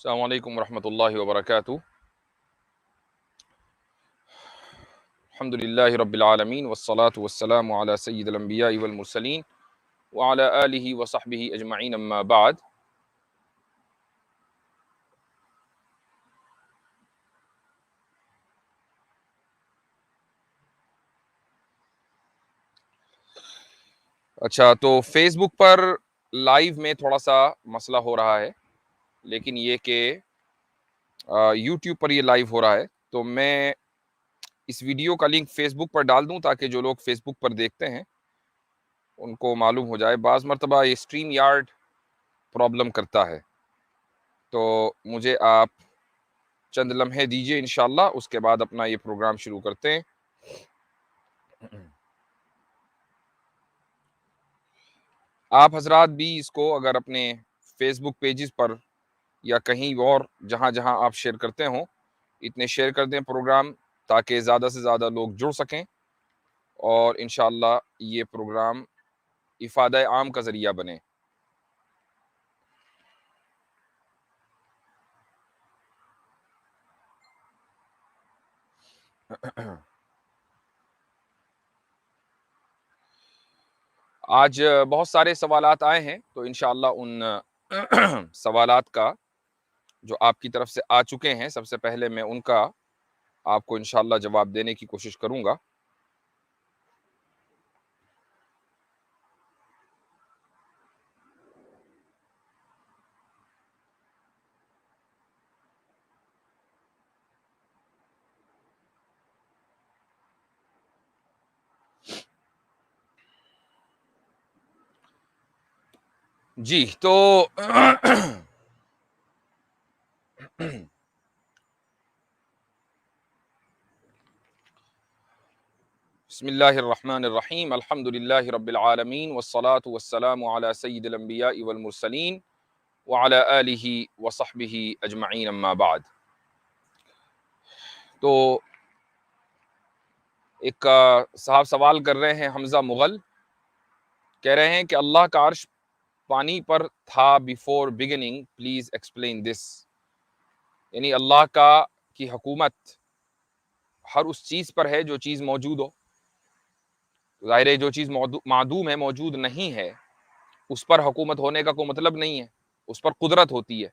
السلام علیکم ورحمۃ اللہ وبرکاتہ۔ الحمد للہ رب العالمین والصلاة والسلام علی سید الانبیاء والمرسلین وعلی آلہ وصحبہ اجمعین، اما بعد۔ اچھا، تو فیس بک پر لائیو میں تھوڑا سا مسئلہ ہو رہا ہے، لیکن یہ کہ یوٹیوب پر یہ لائیو ہو رہا ہے، تو میں اس ویڈیو کا لنک فیس بک پر ڈال دوں تاکہ جو لوگ فیس بک پر دیکھتے ہیں ان کو معلوم ہو جائے۔ بعض مرتبہ یہ اسٹریم یارڈ پرابلم کرتا ہے، تو مجھے آپ چند لمحے دیجئے انشاءاللہ، اس کے بعد اپنا یہ پروگرام شروع کرتے ہیں۔ آپ حضرات بھی اس کو اگر اپنے فیس بک پیجز پر یا کہیں اور جہاں جہاں آپ شیئر کرتے ہوں، اتنے شیئر کر دیں پروگرام، تاکہ زیادہ سے زیادہ لوگ جڑ سکیں اور انشاءاللہ یہ پروگرام افادہ عام کا ذریعہ بنے۔ آج بہت سارے سوالات آئے ہیں، تو انشاءاللہ ان سوالات کا جو آپ کی طرف سے آ چکے ہیں، سب سے پہلے میں ان کا آپ کو انشاءاللہ جواب دینے کی کوشش کروں گا۔ جی تو بسم اللہ الرحمن الرحیم، الحمد للہ رب العالمین والصلاة والسلام علی سید الانبیاء والمرسلین وعلی آلہ وصحبہ اجمعین، اما بعد۔ تو ایک صاحب سوال کر رہے ہیں، حمزہ مغل، کہہ رہے ہیں کہ اللہ کا عرش پانی پر تھا before beginning, please explain this. یعنی اللہ کی حکومت ہر اس چیز پر ہے جو چیز موجود ہو۔ ظاہر ہے جو چیز معدوم ہے، موجود نہیں ہے، اس پر حکومت ہونے کا کوئی مطلب نہیں ہے، اس پر قدرت ہوتی ہے۔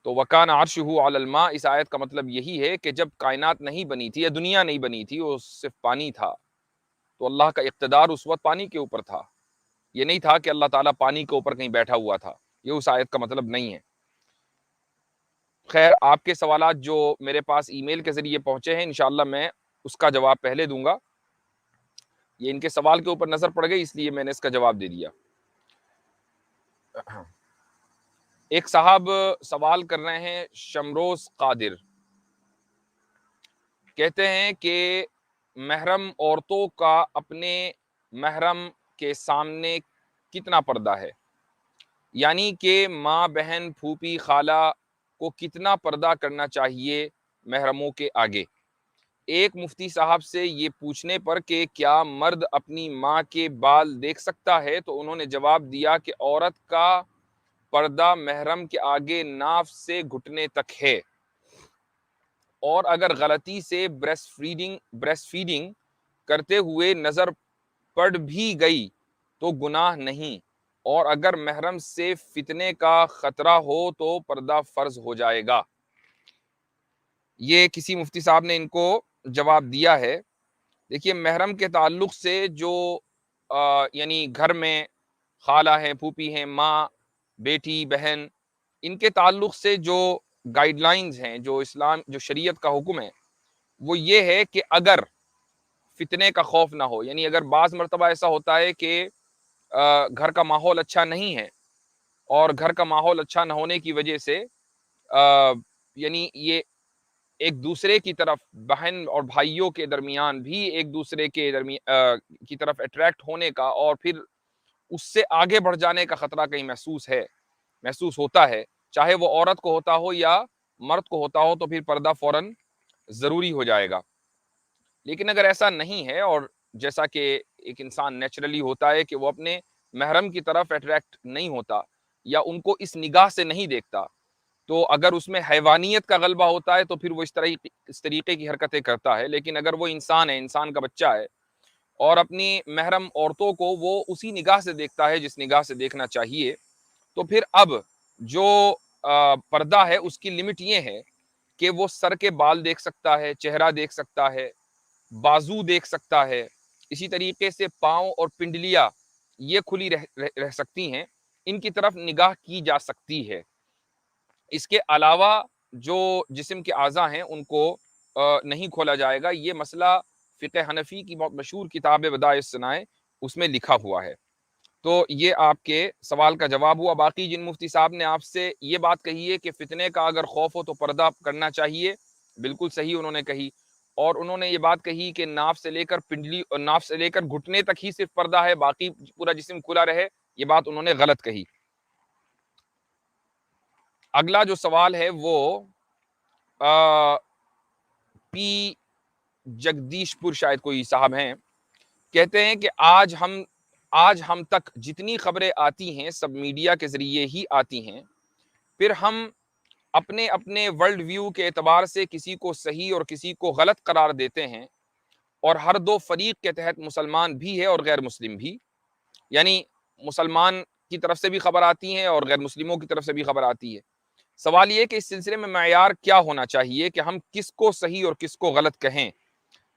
تو وَكَانَ عَرْشُهُ عَلَى الْمَاءِ، اس آیت کا مطلب یہی ہے کہ جب کائنات نہیں بنی تھی یا دنیا نہیں بنی تھی، وہ صرف پانی تھا، تو اللہ کا اقتدار اس وقت پانی کے اوپر تھا۔ یہ نہیں تھا کہ اللہ تعالیٰ پانی کے اوپر کہیں بیٹھا ہوا تھا، یہ اس آیت کا مطلب نہیں ہے۔ خیر، آپ کے سوالات جو میرے پاس ای میل کے ذریعے پہنچے ہیں، انشاءاللہ میں اس کا جواب پہلے دوں گا۔ یہ ان کے سوال کے اوپر نظر پڑ گئی، اس لیے میں نے اس کا جواب دے دیا۔ ایک صاحب سوال کر رہے ہیں، شمروز قادر، کہتے ہیں کہ محرم عورتوں کا اپنے محرم کے سامنے کتنا پردہ ہے؟ یعنی کہ ماں، بہن، پھوپھی، خالہ کو کتنا پردہ کرنا چاہیے محرموں کے آگے؟ ایک مفتی صاحب سے یہ پوچھنے پر کہ کیا مرد اپنی ماں کے بال دیکھ سکتا ہے، تو انہوں نے جواب دیا کہ عورت کا پردہ محرم کے آگے ناف سے گھٹنے تک ہے، اور اگر غلطی سے بریسٹ فیڈنگ کرتے ہوئے نظر پڑ بھی گئی تو گناہ نہیں، اور اگر محرم سے فتنے کا خطرہ ہو تو پردہ فرض ہو جائے گا۔ یہ کسی مفتی صاحب نے ان کو جواب دیا ہے۔ دیکھیے، محرم کے تعلق سے جو یعنی گھر میں خالہ ہیں، پھوپھی ہیں، ماں، بیٹی، بہن، ان کے تعلق سے جو گائیڈ لائنز ہیں، جو شریعت کا حکم ہے، وہ یہ ہے کہ اگر فتنے کا خوف نہ ہو، یعنی اگر بعض مرتبہ ایسا ہوتا ہے کہ گھر کا ماحول اچھا نہیں ہے، اور گھر کا ماحول اچھا نہ ہونے کی وجہ سے یعنی یہ ایک دوسرے کی طرف، بہن اور بھائیوں کے درمیان بھی ایک دوسرے کے کی طرف اٹریکٹ ہونے کا اور پھر اس سے آگے بڑھ جانے کا خطرہ کہیں محسوس ہوتا ہے، چاہے وہ عورت کو ہوتا ہو یا مرد کو ہوتا ہو، تو پھر پردہ فوراً ضروری ہو جائے گا۔ لیکن اگر ایسا نہیں ہے، اور جیسا کہ ایک انسان نیچرلی ہوتا ہے کہ وہ اپنے محرم کی طرف اٹریکٹ نہیں ہوتا یا ان کو اس نگاہ سے نہیں دیکھتا، تو اگر اس میں حیوانیت کا غلبہ ہوتا ہے تو پھر وہ اس طریقے کی حرکتیں کرتا ہے. لیکن اگر وہ انسان ہے، انسان کا بچہ ہے، اور اپنی محرم عورتوں کو وہ اسی نگاہ سے دیکھتا ہے جس نگاہ سے دیکھنا چاہیے، تو پھر اب جو پردہ ہے اس کی لمٹ یہ ہے کہ وہ سر کے بال دیکھ سکتا ہے، چہرہ دیکھ سکتا ہے، بازو دیکھ سکتا ہے، اسی طریقے سے پاؤں اور پنڈلیاں یہ کھلی رہ سکتی ہیں، ان کی طرف نگاہ کی جا سکتی ہے. اس کے علاوہ جو جسم کے اعضاء ہیں ان کو نہیں کھولا جائے گا. یہ مسئلہ فقہ حنفی کی بہت مشہور کتاب بدائع الصنائع اس میں لکھا ہوا ہے. تو یہ آپ کے سوال کا جواب ہوا. باقی جن مفتی صاحب نے آپ سے یہ بات کہی ہے کہ فتنے کا اگر خوف ہو تو پردہ کرنا چاہیے، بالکل صحیح انہوں نے کہی. اور انہوں نے یہ بات کہی کہ ناف سے لے کر پنڈلی اور ناف سے لے کر گھٹنے تک ہی صرف پردہ ہے، باقی پورا جسم کھلا رہے، یہ بات انہوں نے غلط کہی. اگلا جو سوال ہے وہ پی جگدیش پور شاید کوئی صاحب ہیں، کہتے ہیں کہ آج ہم تک جتنی خبریں آتی ہیں سب میڈیا کے ذریعے ہی آتی ہیں، پھر ہم اپنے اپنے ورلڈ ویو کے اعتبار سے کسی کو صحیح اور کسی کو غلط قرار دیتے ہیں، اور ہر دو فریق کے تحت مسلمان بھی ہے اور غیر مسلم بھی. یعنی مسلمان کی طرف سے بھی خبر آتی ہیں اور غیر مسلموں کی طرف سے بھی خبر آتی ہے. سوال یہ کہ اس سلسلے میں معیار کیا ہونا چاہیے کہ ہم کس کو صحیح اور کس کو غلط کہیں؟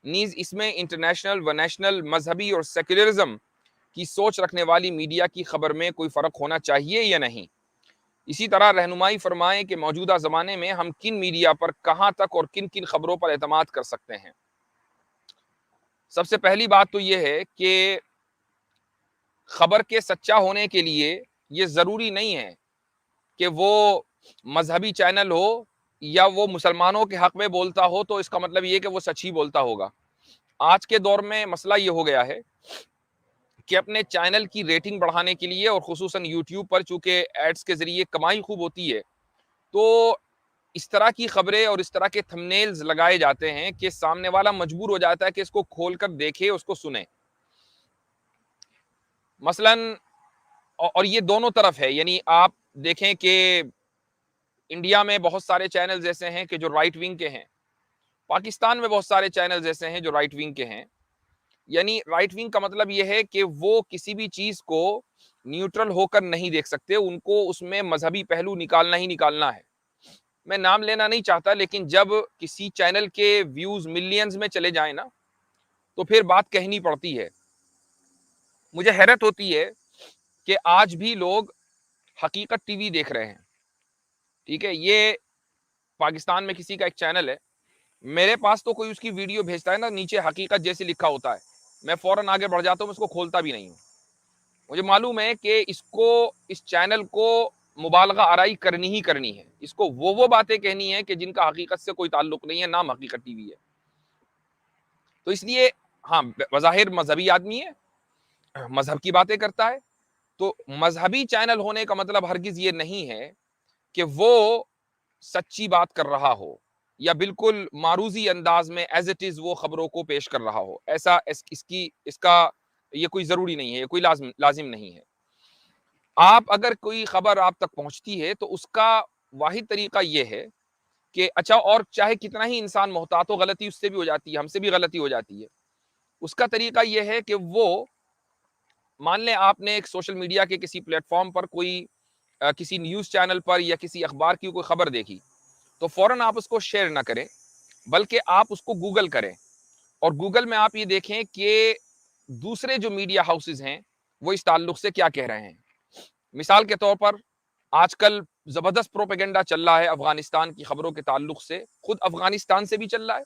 نیز اس میں انٹرنیشنل و نیشنل مذہبی اور سیکولرزم کی سوچ رکھنے والی میڈیا کی خبر میں کوئی فرق ہونا چاہیے یا نہیں؟ اسی طرح رہنمائی فرمائیں کہ موجودہ زمانے میں ہم کن میڈیا پر کہاں تک اور کن کن خبروں پر اعتماد کر سکتے ہیں. سب سے پہلی بات تو یہ ہے کہ خبر کے سچا ہونے کے لیے یہ ضروری نہیں ہے کہ وہ مذہبی چینل ہو یا وہ مسلمانوں کے حق میں بولتا ہو تو اس کا مطلب یہ کہ وہ سچ ہی بولتا ہوگا. آج کے دور میں مسئلہ یہ ہو گیا ہے کہ اپنے چینل کی ریٹنگ بڑھانے کے لیے، اور خصوصاً یوٹیوب پر چونکہ ایڈز کے ذریعے کمائی خوب ہوتی ہے، تو اس طرح کی خبریں اور اس طرح کے تھمبنیلز لگائے جاتے ہیں کہ سامنے والا مجبور ہو جاتا ہے کہ اس کو کھول کر دیکھے، اس کو سنے. مثلاً اور یہ دونوں طرف ہے، یعنی آپ دیکھیں کہ انڈیا میں بہت سارے چینلز ایسے ہیں کہ جو رائٹ ونگ کے ہیں، پاکستان میں بہت سارے چینلز ایسے ہیں جو رائٹ ونگ کے ہیں. یعنی رائٹ ونگ کا مطلب یہ ہے کہ وہ کسی بھی چیز کو نیوٹرل ہو کر نہیں دیکھ سکتے، ان کو اس میں مذہبی پہلو نکالنا ہی نکالنا ہے. میں نام لینا نہیں چاہتا، لیکن جب کسی چینل کے ویوز ملینز میں چلے جائیں نا تو پھر بات کہنی پڑتی ہے. مجھے حیرت ہوتی ہے کہ آج بھی لوگ حقیقت ٹی وی دیکھ رہے ہیں. ٹھیک ہے، یہ پاکستان میں کسی کا ایک چینل ہے، میرے پاس تو کوئی اس کی ویڈیو بھیجتا ہے نا، نیچے حقیقت جیسے لکھا ہوتا ہے، میں فوراً آگے بڑھ جاتا ہوں، اس کو کھولتا بھی نہیں ہوں. مجھے معلوم ہے کہ اس چینل کو مبالغہ آرائی کرنی ہی کرنی ہے، اس کو وہ باتیں کہنی ہے کہ جن کا حقیقت سے کوئی تعلق نہیں ہے، نام حقیقت ٹی وی ہے. تو اس لیے ہاں، بظاہر مذہبی آدمی ہے، مذہب کی باتیں کرتا ہے، تو مذہبی چینل ہونے کا مطلب ہرگز یہ نہیں ہے کہ وہ سچی بات کر رہا ہو یا بالکل معروضی انداز میں ایز اٹ از وہ خبروں کو پیش کر رہا ہو. ایسا اس کا یہ کوئی ضروری نہیں ہے، یہ کوئی لازم نہیں ہے. آپ اگر کوئی خبر آپ تک پہنچتی ہے تو اس کا واحد طریقہ یہ ہے کہ اچھا، اور چاہے کتنا ہی انسان محتاط ہو، غلطی اس سے بھی ہو جاتی ہے، ہم سے بھی غلطی ہو جاتی ہے. اس کا طریقہ یہ ہے کہ وہ مان لیں آپ نے ایک سوشل میڈیا کے کسی پلیٹ فارم پر کوئی کسی نیوز چینل پر یا کسی اخبار کی کوئی خبر دیکھی، تو فوراً آپ اس کو شیئر نہ کریں، بلکہ آپ اس کو گوگل کریں، اور گوگل میں آپ یہ دیکھیں کہ دوسرے جو میڈیا ہاؤسز ہیں وہ اس تعلق سے کیا کہہ رہے ہیں. مثال کے طور پر آج کل زبردست پروپیگنڈا چل رہا ہے افغانستان کی خبروں کے تعلق سے، خود افغانستان سے بھی چل رہا ہے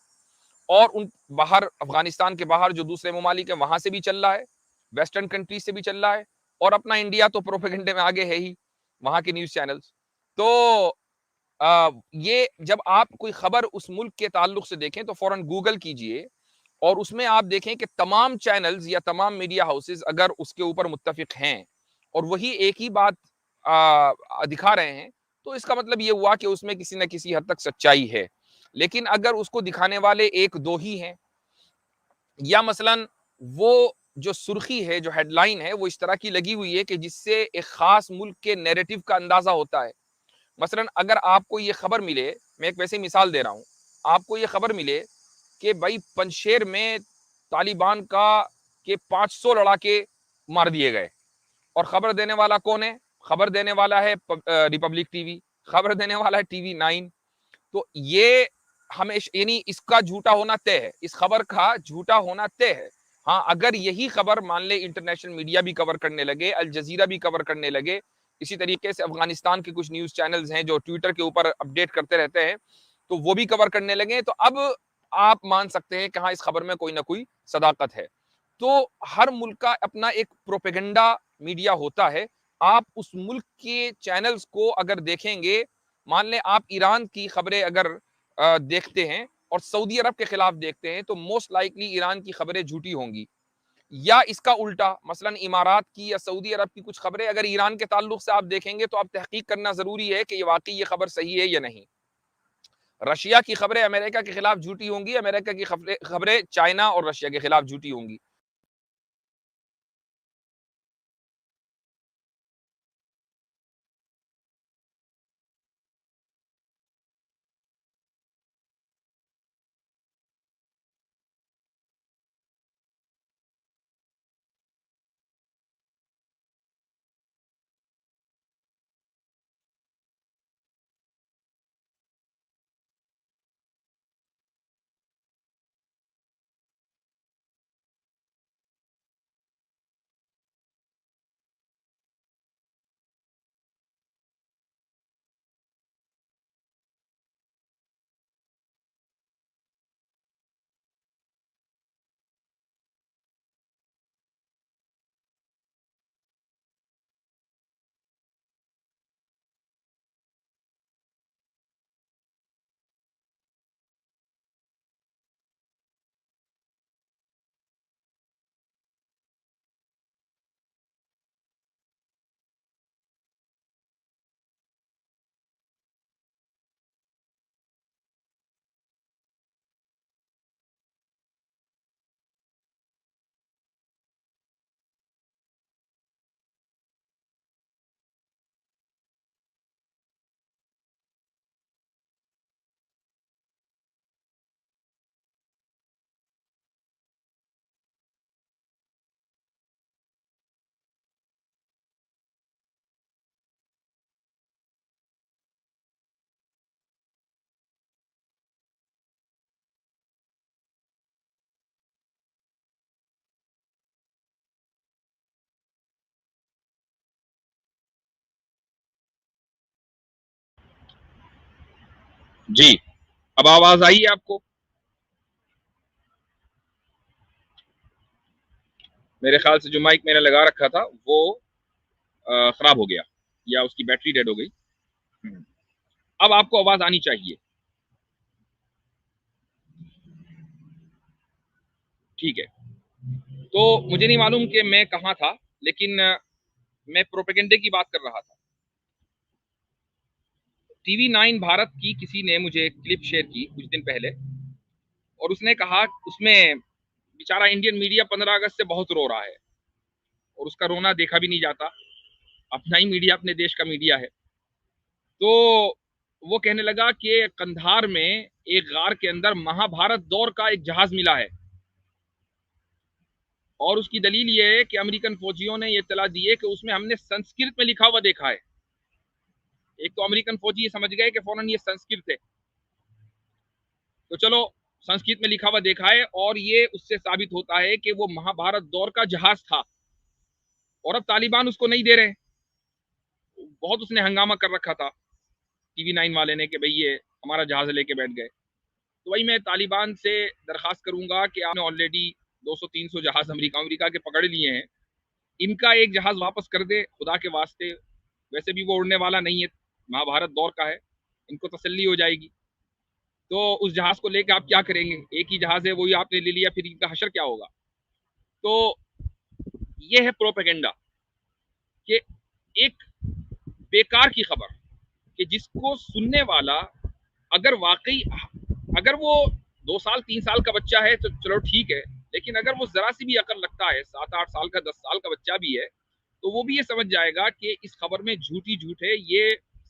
اور ان باہر افغانستان کے باہر جو دوسرے ممالک ہیں وہاں سے بھی چل رہا ہے، ویسٹرن کنٹریز سے بھی چل رہا ہے، اور اپنا انڈیا تو پروپیگنڈے میں آگے ہے ہی، وہاں کے نیوز چینلز. تو یہ جب آپ کوئی خبر اس ملک کے تعلق سے دیکھیں تو فوراً گوگل کیجئے، اور اس میں آپ دیکھیں کہ تمام چینلز یا تمام میڈیا ہاؤسز اگر اس کے اوپر متفق ہیں اور وہی ایک ہی بات دکھا رہے ہیں، تو اس کا مطلب یہ ہوا کہ اس میں کسی نہ کسی حد تک سچائی ہے. لیکن اگر اس کو دکھانے والے ایک دو ہی ہیں، یا مثلاً وہ جو سرخی ہے، جو ہیڈ لائن ہے، وہ اس طرح کی لگی ہوئی ہے کہ جس سے ایک خاص ملک کے نیریٹو کا اندازہ ہوتا ہے، مثلاً اگر آپ کو یہ خبر ملے، میں ایک ویسے مثال دے رہا ہوں، آپ کو یہ خبر ملے کہ بھائی پنشیر میں طالبان کے 500 لڑاکے مار دیے گئے، اور خبر دینے والا کون ہے؟ خبر دینے والا ہے ریپبلک ٹی وی، خبر دینے والا ہے ٹی وی 9۔ تو یہ ہمیشہ یعنی اس کا جھوٹا ہونا طے ہے، اس خبر کا جھوٹا ہونا طے ہے۔ ہاں اگر یہی خبر مان لے انٹرنیشنل میڈیا بھی کور کرنے لگے، الجزیرہ بھی کور کرنے لگے، اسی طریقے سے افغانستان کے کچھ نیوز چینلز ہیں جو ٹویٹر کے اوپر اپڈیٹ کرتے رہتے ہیں، تو وہ بھی کور کرنے لگے، تو اب آپ مان سکتے ہیں کہ ہاں اس خبر میں کوئی نہ کوئی صداقت ہے۔ تو ہر ملک کا اپنا ایک پروپیگنڈا میڈیا ہوتا ہے۔ آپ اس ملک کے چینلز کو اگر دیکھیں گے، مان لیں آپ ایران کی خبریں اگر دیکھتے ہیں اور سعودی عرب کے خلاف دیکھتے ہیں، تو موسٹ لائکلی ایران کی خبریں جھوٹی ہوں گی، یا اس کا الٹا مثلا امارات کی یا سعودی عرب کی کچھ خبریں اگر ایران کے تعلق سے آپ دیکھیں گے، تو آپ تحقیق کرنا ضروری ہے کہ یہ واقعی یہ خبر صحیح ہے یا نہیں۔ رشیا کی خبریں امریکہ کے خلاف جھوٹی ہوں گی، امریکہ کی خبریں چائنا اور رشیا کے خلاف جھوٹی ہوں گی۔ جی اب آواز آئی ہے آپ کو؟ میرے خیال سے جو مائک میں نے لگا رکھا تھا وہ خراب ہو گیا، یا اس کی بیٹری ڈیڈ ہو گئی۔ اب آپ کو آواز آنی چاہیے، ٹھیک ہے؟ تو مجھے نہیں معلوم کہ میں کہاں تھا، لیکن میں پروپیگنڈے کی بات کر رہا تھا۔ ٹی وی 9 بھارت کی کسی نے مجھے ایک کلپ شیئر کی کچھ دن پہلے، اور اس نے کہا اس میں بیچارہ انڈین میڈیا 15 اگست سے بہت رو رہا ہے، اور اس کا رونا دیکھا بھی نہیں جاتا، اپنا ہی میڈیا اپنے دیش کا میڈیا ہے۔ تو وہ کہنے لگا کہ قندھار میں ایک غار کے اندر مہا بھارت دور کا ایک جہاز ملا ہے، اور اس کی دلیل یہ ہے کہ امریکن فوجیوں نے یہ اطلاع دی ہے کہ اس میں ہم نے سنسکرت میں لکھا ہوا دیکھا ہے۔ ایک تو امریکن فوجی یہ سمجھ گئے کہ فوراً یہ سنسکرت ہے، تو چلو سنسکرت میں لکھا ہوا دیکھا ہے، اور یہ اس سے ثابت ہوتا ہے کہ وہ مہا بھارت دور کا جہاز تھا، اور اب طالبان اس کو نہیں دے رہے۔ بہت اس نے ہنگامہ کر رکھا تھا ٹی وی 9 والے نے کہ بھئی یہ ہمارا جہاز لے کے بیٹھ گئے۔ تو وہی میں طالبان سے درخواست کروں گا کہ آپ نے آلریڈی 200-300 جہاز امریکہ کے پکڑ لیے ہیں، ان کا ایک جہاز واپس کر دے خدا کے واسطے، ویسے بھی وہ اڑنے والا نہیں ہے، مہا بھارت دور کا ہے، ان کو تسلی ہو جائے گی۔ تو اس جہاز کو لے کے آپ کیا کریں گے؟ ایک ہی جہاز ہے، وہی آپ نے لے لیا، پھر ان کا حشر کیا ہوگا؟ تو یہ ہے پروپیگنڈا، کہ ایک بیکار کی خبر کہ جس کو سننے والا اگر واقعی اگر وہ 2 سال 3 سال کا بچہ ہے تو چلو ٹھیک ہے، لیکن اگر وہ ذرا سی بھی عقل رکھتا ہے، 7-8 سال کا 10 سال کا بچہ بھی ہے، تو وہ بھی یہ سمجھ جائے گا کہ اس خبر میں جھوٹ ہی جھوٹ ہے، یہ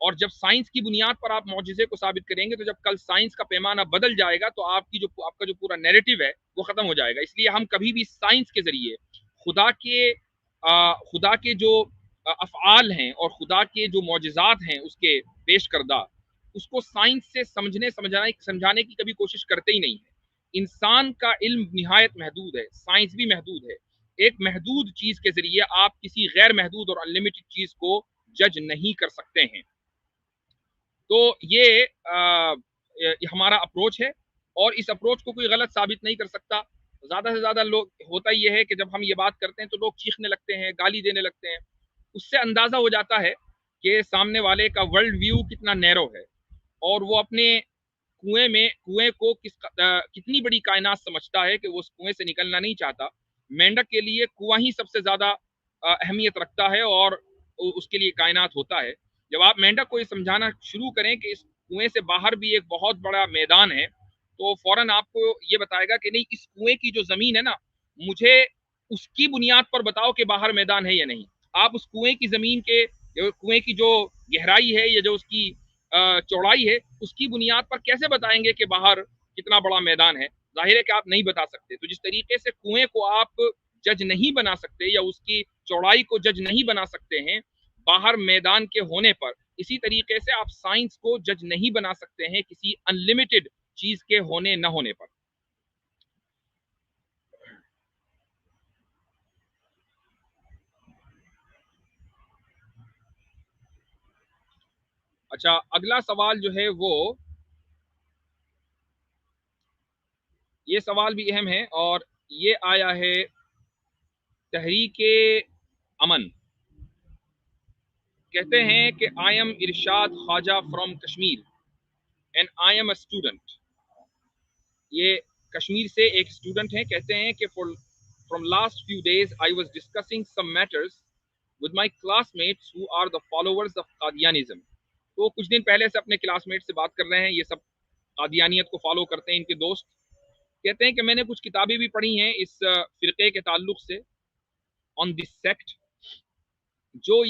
اور جب سائنس کی بنیاد پر آپ معجزے کو ثابت کریں گے تو جب کل سائنس کا پیمانہ بدل جائے گا تو آپ کا جو پورا نیریٹو ہے وہ ختم ہو جائے گا. اس لیے ہم کبھی بھی سائنس کے ذریعے خدا کے جو افعال ہیں اور خدا کے جو معجزات ہیں اس کے پیش کردہ، اس کو سائنس سے سمجھانے کی کبھی کوشش کرتے ہی نہیں ہیں. انسان کا علم نہایت محدود ہے، سائنس بھی محدود ہے. ایک محدود چیز کے ذریعے آپ کسی غیر محدود اور انلمیٹڈ چیز کو جج نہیں کر سکتے ہیں. تو یہ ہمارا اپروچ ہے اور اس اپروچ کو کوئی غلط ثابت نہیں کر سکتا. زیادہ سے زیادہ لوگ ہوتا یہ ہے کہ جب ہم یہ بات کرتے ہیں تو لوگ چیخنے لگتے ہیں، گالی دینے لگتے ہیں. اس سے اندازہ ہو جاتا ہے کہ سامنے والے کا ورلڈ ویو کتنا نیرو ہے اور وہ اپنے کنویں کو کتنی بڑی کائنات سمجھتا ہے کہ وہ اس کنویں سے نکلنا نہیں چاہتا. مینڈک کے لیے کنواں ہی سب سے زیادہ اہمیت رکھتا ہے اور اس کے لیے کائنات ہوتا ہے. جب آپ مینڈک کو یہ سمجھانا شروع کریں کہ اس کنویں سے باہر بھی ایک بہت بڑا میدان ہے تو فوراً آپ کو یہ بتائے گا کہ نہیں، اس کنویں کی جو زمین ہے نا، مجھے اس کی بنیاد پر بتاؤ کہ باہر میدان ہے یا نہیں. آپ اس کنویں کی زمین کے کنویں کی جو گہرائی ہے یا جو اس کی چوڑائی ہے اس کی بنیاد پر کیسے بتائیں گے کہ باہر کتنا بڑا میدان ہے؟ ظاہر ہے کہ آپ نہیں بتا سکتے. تو جس طریقے سے کنویں کو آپ جج نہیں بنا سکتے یا اس کی چوڑائی کو جج نہیں بنا سکتے ہیں باہر میدان کے ہونے پر، اسی طریقے سے آپ سائنس کو جج نہیں بنا سکتے ہیں کسی انلمیٹڈ چیز کے ہونے نہ ہونے پر. اچھا، اگلا سوال جو ہے وہ یہ سوال بھی اہم ہے اور یہ آیا ہے تحریک امن. کہتے ہیں کہ I am Irshad Khwaja from Kashmir and I am a student. یہ کشمیر سے ایک اسٹوڈنٹ ہیں. کہتے ہیں کہ from last few days I was discussing some matters with my classmates who are the followers of Qadianism. تو کچھ دن پہلے سے اپنے کلاس میٹ سے بات کر رہے ہیں، یہ سب قادیانیت کو فالو کرتے ہیں ان کے دوست. کہتے ہیں کہ میں نے کچھ کتابیں بھی پڑھی ہیں اس فرقے کے تعلق سے on this sect، جو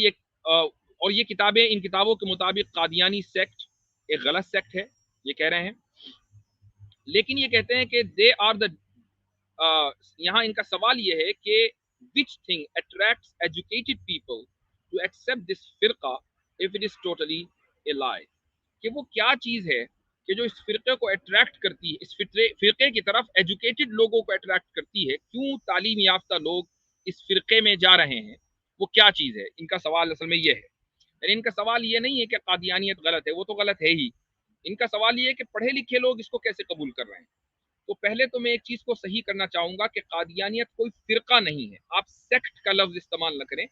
اور یہ کتابیں، ان کتابوں کے مطابق قادیانی سیکٹ ایک غلط سیکٹ ہے یہ کہہ رہے ہیں. لیکن یہ کہتے ہیں کہ they are the یہاں ان کا سوال یہ ہے کہ which thing attracts educated people to accept this فرقہ if it is totally a lie. کہ وہ کیا چیز ہے کہ جو اس فرقے کو اٹریکٹ کرتی ہے، اس فرقے کی طرف ایجوکیٹڈ لوگوں کو اٹریکٹ کرتی ہے. کیوں تعلیم یافتہ لوگ اس فرقے میں جا رہے ہیں، وہ کیا چیز ہے؟ ان کا سوال اصل میں یہ ہے. یعنی ان کا سوال یہ نہیں ہے کہ قادیانیت غلط ہے، وہ تو غلط ہے ہی. ان کا سوال یہ ہے کہ پڑھے لکھے لوگ اس کو کیسے قبول کر رہے ہیں. تو پہلے تو میں ایک چیز کو صحیح کرنا چاہوں گا کہ قادیانیت کوئی فرقہ نہیں ہے. آپ سیکٹ کا لفظ استعمال نہ کریں.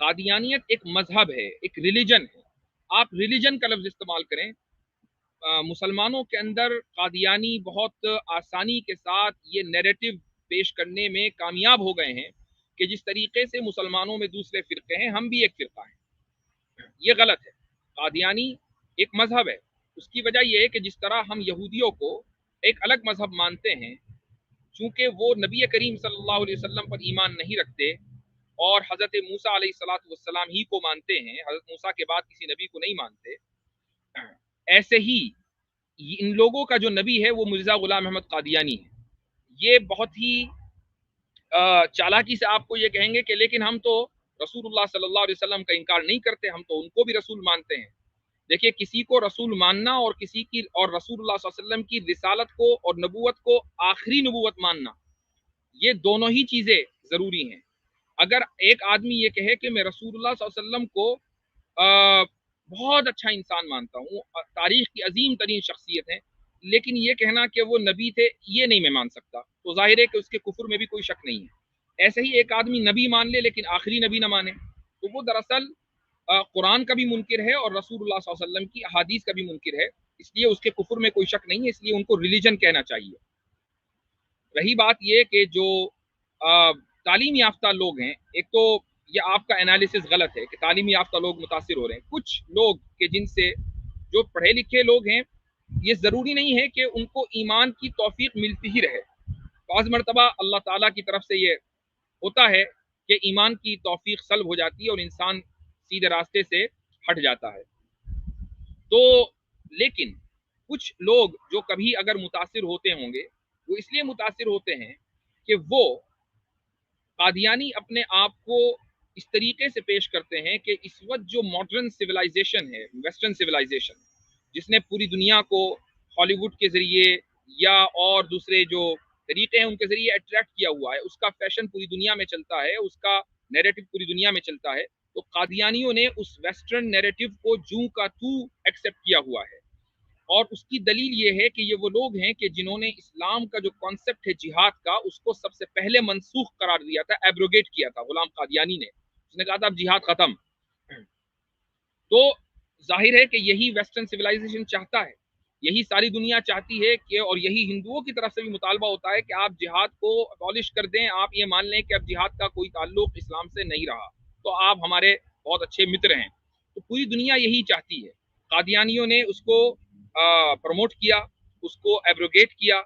قادیانیت ایک مذہب ہے، ایک ریلیجن ہے. آپ ریلیجن کا لفظ استعمال کریں. مسلمانوں کے اندر قادیانی بہت آسانی کے ساتھ یہ نیریٹو پیش کرنے میں کامیاب ہو گئے ہیں کہ جس طریقے سے مسلمانوں میں دوسرے فرقے ہیں، ہم بھی ایک فرقہ ہیں. یہ غلط ہے. قادیانی ایک مذہب ہے. اس کی وجہ یہ ہے کہ جس طرح ہم یہودیوں کو ایک الگ مذہب مانتے ہیں، چونکہ وہ نبی کریم صلی اللہ علیہ وسلم پر ایمان نہیں رکھتے اور حضرت موسیٰ علیہ السلام ہی کو مانتے ہیں، حضرت موسیٰ کے بعد کسی نبی کو نہیں مانتے، ایسے ہی ان لوگوں کا جو نبی ہے وہ مرزا غلام احمد قادیانی ہے. یہ بہت ہی چالاکی سے آپ کو یہ کہیں گے کہ لیکن ہم تو رسول اللہ صلی اللہ علیہ وسلم کا انکار نہیں کرتے، ہم تو ان کو بھی رسول مانتے ہیں. دیکھیے، کسی کو رسول ماننا اور کسی کی اور رسول اللہ صلی اللہ علیہ وسلم کی رسالت کو اور نبوت کو آخری نبوت ماننا، یہ دونوں ہی چیزیں ضروری ہیں. اگر ایک آدمی یہ کہے کہ میں رسول اللہ صلی اللہ علیہ وسلم کو بہت اچھا انسان مانتا ہوں، تاریخ کی عظیم ترین شخصیت ہے، لیکن یہ کہنا کہ وہ نبی تھے یہ نہیں میں مان سکتا، تو ظاہر ہے کہ اس کے کفر میں بھی کوئی شک نہیں ہے. ایسے ہی ایک آدمی نبی مان لے لیکن آخری نبی نہ مانے تو وہ دراصل قرآن کا بھی منکر ہے اور رسول اللہ صلی اللہ علیہ وسلم کی احادیث کا بھی منکر ہے. اس لیے اس کے کفر میں کوئی شک نہیں ہے، اس لیے ان کو ریلیجن کہنا چاہیے. رہی بات یہ کہ جو تعلیم یافتہ لوگ ہیں، ایک تو یہ آپ کا انالیسس غلط ہے کہ تعلیم یافتہ لوگ متاثر ہو رہے ہیں. کچھ لوگ کہ جن سے جو پڑھے لکھے لوگ ہیں، یہ ضروری نہیں ہے کہ ان کو ایمان کی توفیق ملتی ہی رہے. بعض مرتبہ اللہ تعالیٰ کی طرف سے یہ ہوتا ہے کہ ایمان کی توفیق سلب ہو جاتی ہے اور انسان سیدھے راستے سے ہٹ جاتا ہے۔ تو لیکن کچھ لوگ جو کبھی اگر متاثر ہوتے ہوں گے وہ اس لیے متاثر ہوتے ہیں کہ وہ قادیانی اپنے آپ کو اس طریقے سے پیش کرتے ہیں کہ اس وقت جو ماڈرن سویلائزیشن ہے، ویسٹرن سویلائزیشن، جس نے پوری دنیا کو ہالی ووڈ کے ذریعے یا اور دوسرے جو طریقے ہیں ان کے ذریعے اٹریکٹ کیا ہوا ہے، اس کا فیشن پوری دنیا میں چلتا ہے، اس کا نیریٹو پوری دنیا میں چلتا ہے، تو قادیانیوں نے اس ویسٹرن نیریٹو کو جوں کا تو ایکسیپٹ کیا ہوا ہے۔ اور اس کی دلیل یہ ہے کہ یہ وہ لوگ ہیں کہ جنہوں نے اسلام کا جو کانسیپٹ ہے جہاد کا، اس کو سب سے پہلے منسوخ قرار دیا تھا، ایبروگیٹ کیا تھا غلام قادیانی نے۔ اس نے کہا تھا اب جہاد ختم۔ تو ظاہر ہے کہ یہی ویسٹرن سویلائزیشن چاہتا ہے، یہی ساری دنیا چاہتی ہے کہ، اور یہی ہندوؤں کی طرف سے بھی مطالبہ ہوتا ہے کہ آپ جہاد کو ابالش کر دیں، آپ یہ مان لیں کہ اب جہاد کا کوئی تعلق اسلام سے نہیں رہا، تو آپ ہمارے بہت اچھے متر ہیں۔ تو پوری دنیا یہی چاہتی ہے۔ قادیانیوں نے اس کو پروموٹ کیا، اس کو ایبروگیٹ کیا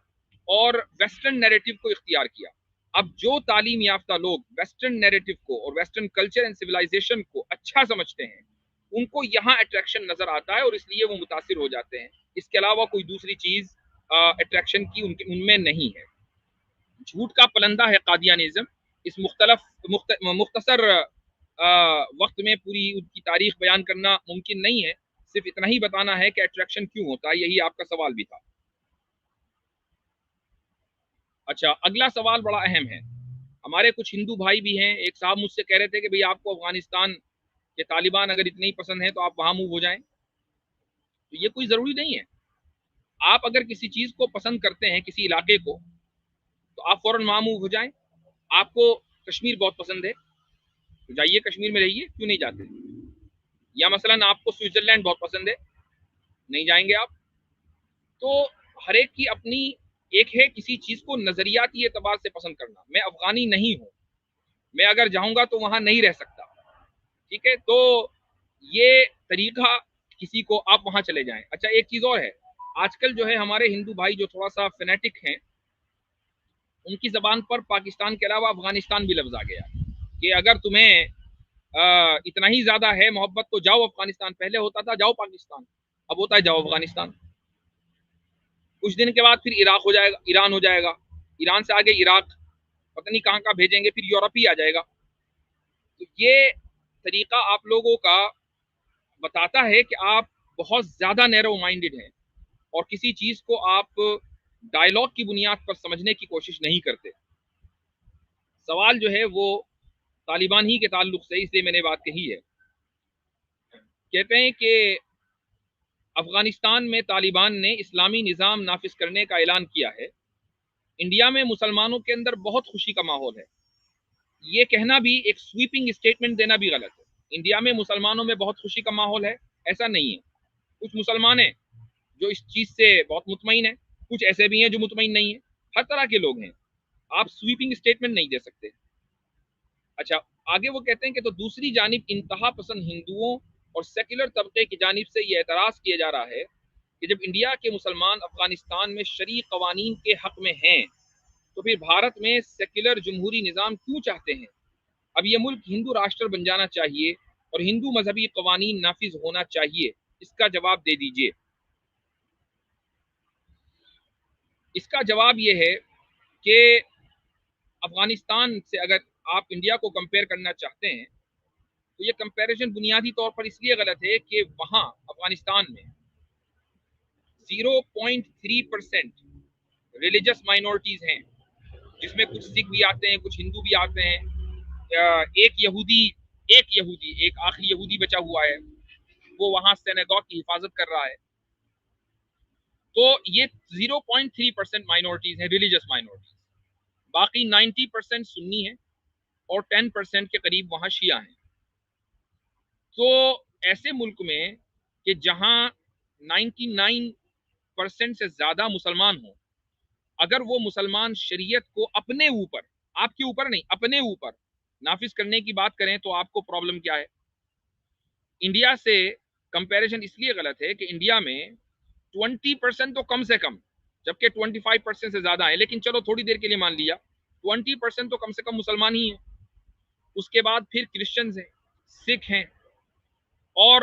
اور ویسٹرن نیریٹو کو اختیار کیا۔ اب جو تعلیم یافتہ لوگ ویسٹرن نیریٹو کو اور ویسٹرن کلچر اینڈ سویلائزیشن کو اچھا سمجھتے ہیں، ان کو یہاں اٹریکشن نظر آتا ہے اور اس لیے وہ متاثر ہو جاتے ہیں۔ اس کے علاوہ کوئی دوسری چیز اٹریکشن کی ان میں نہیں ہے۔ جھوٹ کا پلندہ ہے قادیانیزم۔ اس مختصر وقت میں پوری ان کی تاریخ بیان کرنا ممکن نہیں ہے، صرف اتنا ہی بتانا ہے کہ اٹریکشن کیوں ہوتا ہے، یہی آپ کا سوال بھی تھا۔ اچھا، اگلا سوال بڑا اہم ہے۔ ہمارے کچھ ہندو بھائی بھی ہیں، ایک صاحب مجھ سے کہہ رہے تھے کہ بھئی آپ کو افغانستان کے طالبان اگر اتنے ہی پسند ہیں تو آپ وہاں موو ہو جائیں۔ تو یہ کوئی ضروری نہیں ہے۔ آپ اگر کسی چیز کو پسند کرتے ہیں، کسی علاقے کو، تو آپ فوراً وہاں موو ہو جائیں۔ آپ کو کشمیر بہت پسند ہے تو جائیے کشمیر میں رہیے، کیوں نہیں جاتے؟ یا مثلاً آپ کو سوئٹزرلینڈ بہت پسند ہے، نہیں جائیں گے آپ؟ تو ہر ایک کی اپنی ایک ہے کسی چیز کو نظریاتی اعتبار سے پسند کرنا۔ میں افغانی نہیں ہوں، میں اگر جاؤں گا تو وہاں نہیں رہ سکتا، ٹھیک ہے؟ تو یہ طریقہ کسی کو آپ وہاں چلے جائیں۔ اچھا، ایک چیز اور ہے، آج کل جو ہے ہمارے ہندو بھائی جو تھوڑا سا فینیٹک ہیں، ان کی زبان پر پاکستان کے علاوہ افغانستان بھی لفظ آ گیا کہ اگر تمہیں اتنا ہی زیادہ ہے محبت تو جاؤ افغانستان۔ پہلے ہوتا تھا جاؤ پاکستان، اب ہوتا ہے جاؤ افغانستان۔ کچھ دن کے بعد پھر عراق ہو جائے گا، ایران ہو جائے گا، ایران سے آگے عراق، پتہ نہیں کہاں کہاں بھیجیں گے، پھر یورپ ہی آ جائے گا۔ تو یہ طریقہ آپ لوگوں کا بتاتا ہے کہ آپ بہت زیادہ نیرو مائنڈڈ ہیں اور کسی چیز کو آپ ڈائلاگ کی بنیاد پر سمجھنے کی کوشش نہیں کرتے۔ سوال جو ہے وہ طالبان ہی کے تعلق سے، اس لیے میں نے بات کہی ہے۔ کہتے ہیں کہ افغانستان میں طالبان نے اسلامی نظام نافذ کرنے کا اعلان کیا ہے، انڈیا میں مسلمانوں کے اندر بہت خوشی کا ماحول ہے۔ یہ کہنا بھی ایک سویپنگ اسٹیٹمنٹ دینا بھی غلط ہے۔ انڈیا میں مسلمانوں میں بہت خوشی کا ماحول ہے، ایسا نہیں ہے۔ کچھ مسلمان ہیں جو اس چیز سے بہت مطمئن ہیں، کچھ ایسے بھی ہیں جو مطمئن نہیں ہیں، ہر طرح کے لوگ ہیں۔ آپ سویپنگ اسٹیٹمنٹ نہیں دے سکتے۔ اچھا، آگے وہ کہتے ہیں کہ تو دوسری جانب انتہا پسند ہندوؤں اور سیکولر طبقے کی جانب سے یہ اعتراض کیا جا رہا ہے کہ جب انڈیا کے مسلمان افغانستان میں شرعی قوانین کے حق میں ہیں تو پھر بھارت میں سیکولر جمہوری نظام کیوں چاہتے ہیں؟ اب یہ ملک ہندو راشٹر بن جانا چاہیے اور ہندو مذہبی قوانین نافذ ہونا چاہیے، اس کا جواب دے دیجئے۔ اس کا جواب یہ ہے کہ افغانستان سے اگر آپ انڈیا کو کمپیئر کرنا چاہتے ہیں تو یہ کمپیریزن بنیادی طور پر اس لیے غلط ہے کہ وہاں افغانستان میں 0.3% ریلیجس مائنورٹیز ہیں، جس میں کچھ سکھ بھی آتے ہیں، کچھ ہندو بھی آتے ہیں، ایک آخری یہودی بچا ہوا ہے، وہ وہاں سینیگاگ کی حفاظت کر رہا ہے۔ تو یہ 0.3% مائنورٹیز ہیں، ریلیجس مائنورٹیز، باقی 90% سنی ہیں اور 10% کے قریب وہاں شیعہ ہیں۔ تو ایسے ملک میں کہ جہاں 99% سے زیادہ مسلمان ہوں، اگر وہ مسلمان شریعت کو اپنے اوپر، آپ کے اوپر نہیں، اپنے اوپر نافذ کرنے کی بات کریں تو آپ کو پرابلم کیا ہے؟ انڈیا سے کمپیریزن اس لیے غلط ہے کہ انڈیا میں 20% تو کم سے کم، جبکہ 25% سے زیادہ ہیں، لیکن چلو تھوڑی دیر کے لیے مان لیا 20% تو کم سے کم مسلمان ہی ہیں۔ اس کے بعد پھر کرسچنز ہیں، سکھ ہیں، اور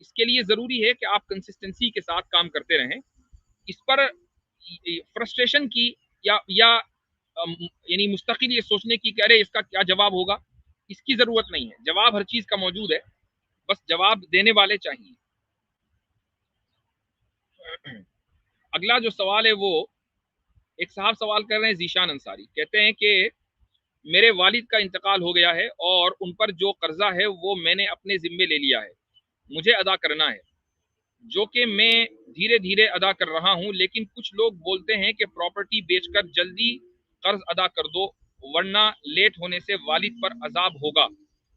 اس کے لیے ضروری ہے کہ آپ کنسسٹنسی کے ساتھ کام کرتے رہیں. اس پر فرسٹریشن کی یا یعنی مستقل یہ سوچنے کی کہ ارے اس کا کیا جواب ہوگا، اس کی ضرورت نہیں ہے. جواب ہر چیز کا موجود ہے، بس جواب دینے والے چاہیے. اگلا جو سوال ہے وہ ایک صاحب سوال کر رہے ہیں، ذیشان انصاری کہتے ہیں کہ میرے والد کا انتقال ہو گیا ہے اور ان پر جو قرضہ ہے وہ میں نے اپنے ذمے لے لیا ہے، مجھے ادا کرنا ہے، جو کہ میں دھیرے دھیرے ادا کر رہا ہوں، لیکن کچھ لوگ بولتے ہیں کہ پراپرٹی بیچ کر جلدی قرض ادا کر دو ورنہ لیٹ ہونے سے والد پر عذاب ہوگا،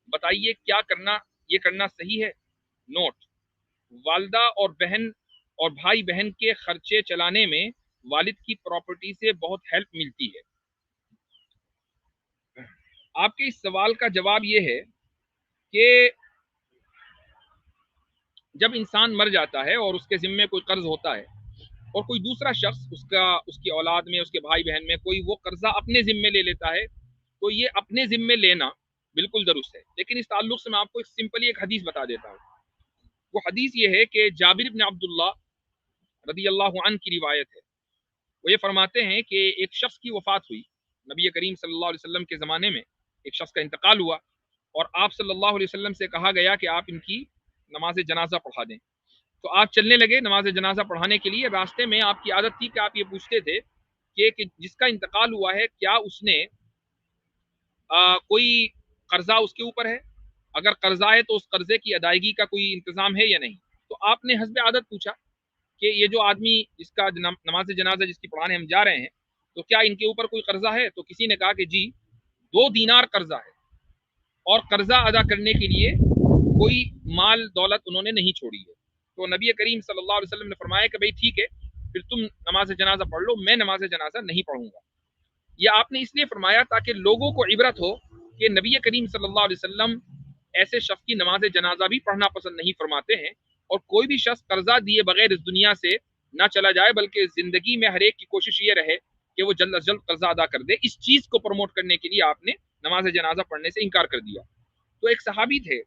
بتائیے کیا کرنا، یہ کرنا صحیح ہے؟ نوٹ: والدہ اور بھائی بہن کے خرچے چلانے میں والد کی پراپرٹی سے بہت ہیلپ ملتی ہے. آپ کے اس سوال کا جواب یہ ہے کہ جب انسان مر جاتا ہے اور اس کے ذمے کوئی قرض ہوتا ہے اور کوئی دوسرا شخص اس کی اولاد میں، اس کے بھائی بہن میں کوئی وہ قرضہ اپنے ذمے لے لیتا ہے، تو یہ اپنے ذمے لینا بالکل درست ہے. لیکن اس تعلق سے میں آپ کو سمپلی ایک حدیث بتا دیتا ہوں. وہ حدیث یہ ہے کہ جابر بن عبداللہ رضی اللہ عنہ کی روایت ہے. وہ یہ فرماتے ہیں کہ ایک شخص کی وفات ہوئی، نبی کریم صلی اللہ علیہ وسلم کے زمانے میں ایک شخص کا انتقال ہوا اور آپ صلی اللہ علیہ وسلم سے کہا گیا کہ آپ ان کی نماز جنازہ پڑھا دیں. تو آپ چلنے لگے نماز جنازہ پڑھانے کے لیے. راستے میں آپ کی عادت تھی کہ آپ یہ پوچھتے تھے کہ جس کا انتقال ہوا ہے کیا اس نے کوئی قرضہ اس کے اوپر ہے، اگر قرضہ ہے تو اس قرضے کی ادائیگی کا کوئی انتظام ہے یا نہیں. تو آپ نے حسب عادت پوچھا کہ یہ جو آدمی جس کا نماز جنازہ جس کی پڑھانے ہم جا رہے ہیں تو کیا ان کے اوپر کوئی قرضہ ہے؟ تو کسی نے کہا کہ جی 2 دینار قرضہ ہے اور قرضہ ادا کرنے کے لیے کوئی مال دولت انہوں نے نہیں چھوڑی ہے. تو نبی کریم صلی اللہ علیہ وسلم نے فرمایا کہ بھئی ٹھیک ہے، پھر تم نماز جنازہ پڑھ لو، میں نماز جنازہ نہیں پڑھوں گا. یہ آپ نے اس لیے فرمایا تاکہ لوگوں کو عبرت ہو کہ نبی کریم صلی اللہ علیہ وسلم ایسے شخص کی نماز جنازہ بھی پڑھنا پسند نہیں فرماتے ہیں، اور کوئی بھی شخص قرضہ دیے بغیر اس دنیا سے نہ چلا جائے، بلکہ زندگی میں ہر ایک کی کوشش یہ رہے کہ وہ جلد از جلد قرضہ ادا کر دے. اس چیز کو پروموٹ کرنے کے لیے آپ نے نماز جنازہ پڑھنے سے انکار کر دیا. تو ایک صحابی تھے،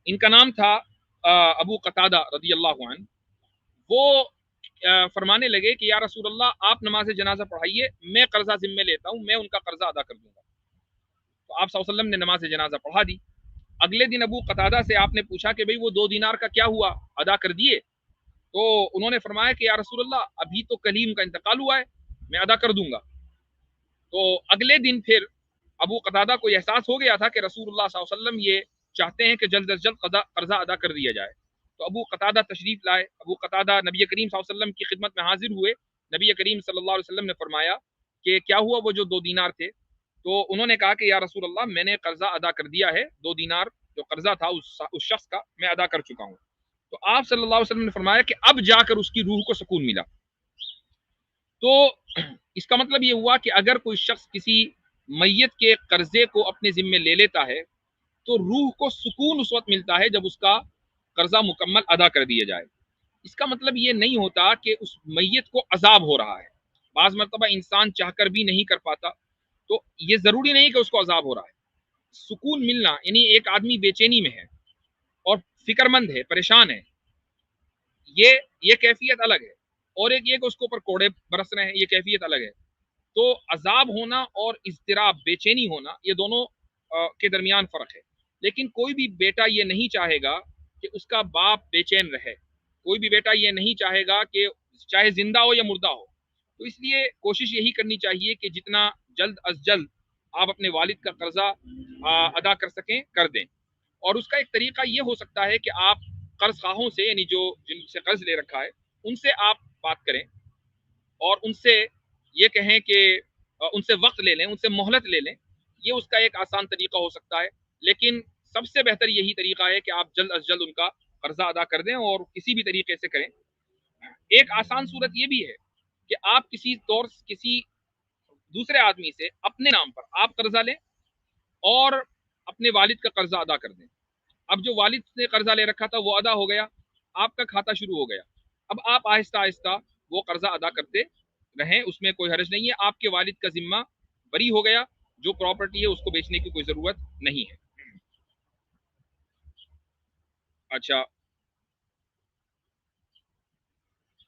ان کا نام تھا ابو قتادہ رضی اللہ عنہ. وہ فرمانے لگے کہ یا رسول اللہ آپ نماز جنازہ پڑھائیے، میں قرضہ ذمے لیتا ہوں، میں ان کا قرضہ ادا کر دوں گا. تو آپ صلی اللہ علیہ وسلم نے نماز جنازہ پڑھا دی. اگلے دن ابو قتادہ سے آپ نے پوچھا کہ بھئی وہ 2 دینار کا کیا ہوا، ادا کر دیے؟ تو انہوں نے فرمایا کہ یا رسول اللہ ابھی تو کلیم کا انتقال ہوا ہے، میں ادا کر دوں گا. تو اگلے دن پھر ابو قتادہ کو احساس ہو گیا تھا کہ رسول اللہ صلی اللہ علیہ وسلم یہ چاہتے ہیں کہ جلد از جلد قرضہ ادا کر دیا جائے. تو ابو قتادہ تشریف لائے. ابو قتادہ نبی کریم صلی اللہ علیہ وسلم کی خدمت میں حاضر ہوئے. نبی کریم صلی اللہ علیہ وسلم نے فرمایا کہ کیا ہوا وہ جو 2 دینار تھے؟ تو انہوں نے کہا کہ یا رسول اللہ میں نے قرضہ ادا کر دیا ہے، 2 دینار جو قرضہ تھا اس شخص کا میں ادا کر چکا ہوں. تو آپ صلی اللہ علیہ وسلم نے فرمایا کہ اب جا کر اس کی روح کو سکون ملا. تو اس کا مطلب یہ ہوا کہ اگر کوئی شخص کسی میت کے قرضے کو اپنے ذمے لے لیتا ہے تو روح کو سکون اس وقت ملتا ہے جب اس کا قرضہ مکمل ادا کر دیا جائے. اس کا مطلب یہ نہیں ہوتا کہ اس میت کو عذاب ہو رہا ہے. بعض مرتبہ انسان چاہ کر بھی نہیں کر پاتا، تو یہ ضروری نہیں کہ اس کو عذاب ہو رہا ہے. سکون ملنا یعنی ایک آدمی بے چینی میں ہے اور فکر مند ہے، پریشان ہے، یہ کیفیت الگ ہے. اور ایک یہ کہ اس کے اوپر کوڑے برس رہے ہیں، یہ کیفیت الگ ہے. تو عذاب ہونا اور اضطراب، بے چینی ہونا، یہ دونوں کے درمیان فرق ہے. لیکن کوئی بھی بیٹا یہ نہیں چاہے گا کہ اس کا باپ بے چین رہے. کوئی بھی بیٹا یہ نہیں چاہے گا کہ چاہے زندہ ہو یا مردہ ہو. تو اس لیے کوشش یہی کرنی چاہیے کہ جتنا جلد از جلد آپ اپنے والد کا قرضہ ادا کر سکیں کر دیں. اور اس کا ایک طریقہ یہ ہو سکتا ہے کہ آپ قرض خواہوں سے، یعنی جن سے قرض لے رکھا ہے، ان سے آپ بات کریں اور ان سے یہ کہیں کہ ان سے وقت لے لیں، ان سے مہلت لے لیں. یہ اس کا ایک آسان طریقہ ہو سکتا ہے. لیکن سب سے بہتر یہی طریقہ ہے کہ آپ جلد از جلد ان کا قرضہ ادا کر دیں اور کسی بھی طریقے سے کریں. ایک آسان صورت یہ بھی ہے کہ آپ کسی دوسرے آدمی سے اپنے نام پر آپ قرضہ لیں اور اپنے والد کا قرضہ ادا کر دیں. اب جو والد نے قرضہ لے رکھا تھا وہ ادا ہو گیا، آپ کا کھاتا شروع ہو گیا. اب آپ آہستہ آہستہ وہ قرضہ ادا کرتے رہیں، اس میں کوئی حرج نہیں ہے. آپ کے والد کا ذمہ بری ہو گیا، جو پراپرٹی ہے اس کو بیچنے کی کوئی ضرورت نہیں ہے. اچھا،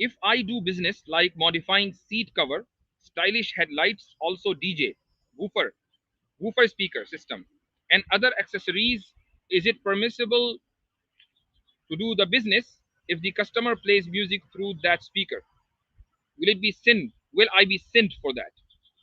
If I do business like modifying seat cover, stylish headlights, also DJ, woofer speaker system, and other accessories, is it permissible to do the business if the customer plays music through that speaker? Will it be sin? Will I be sinned for that?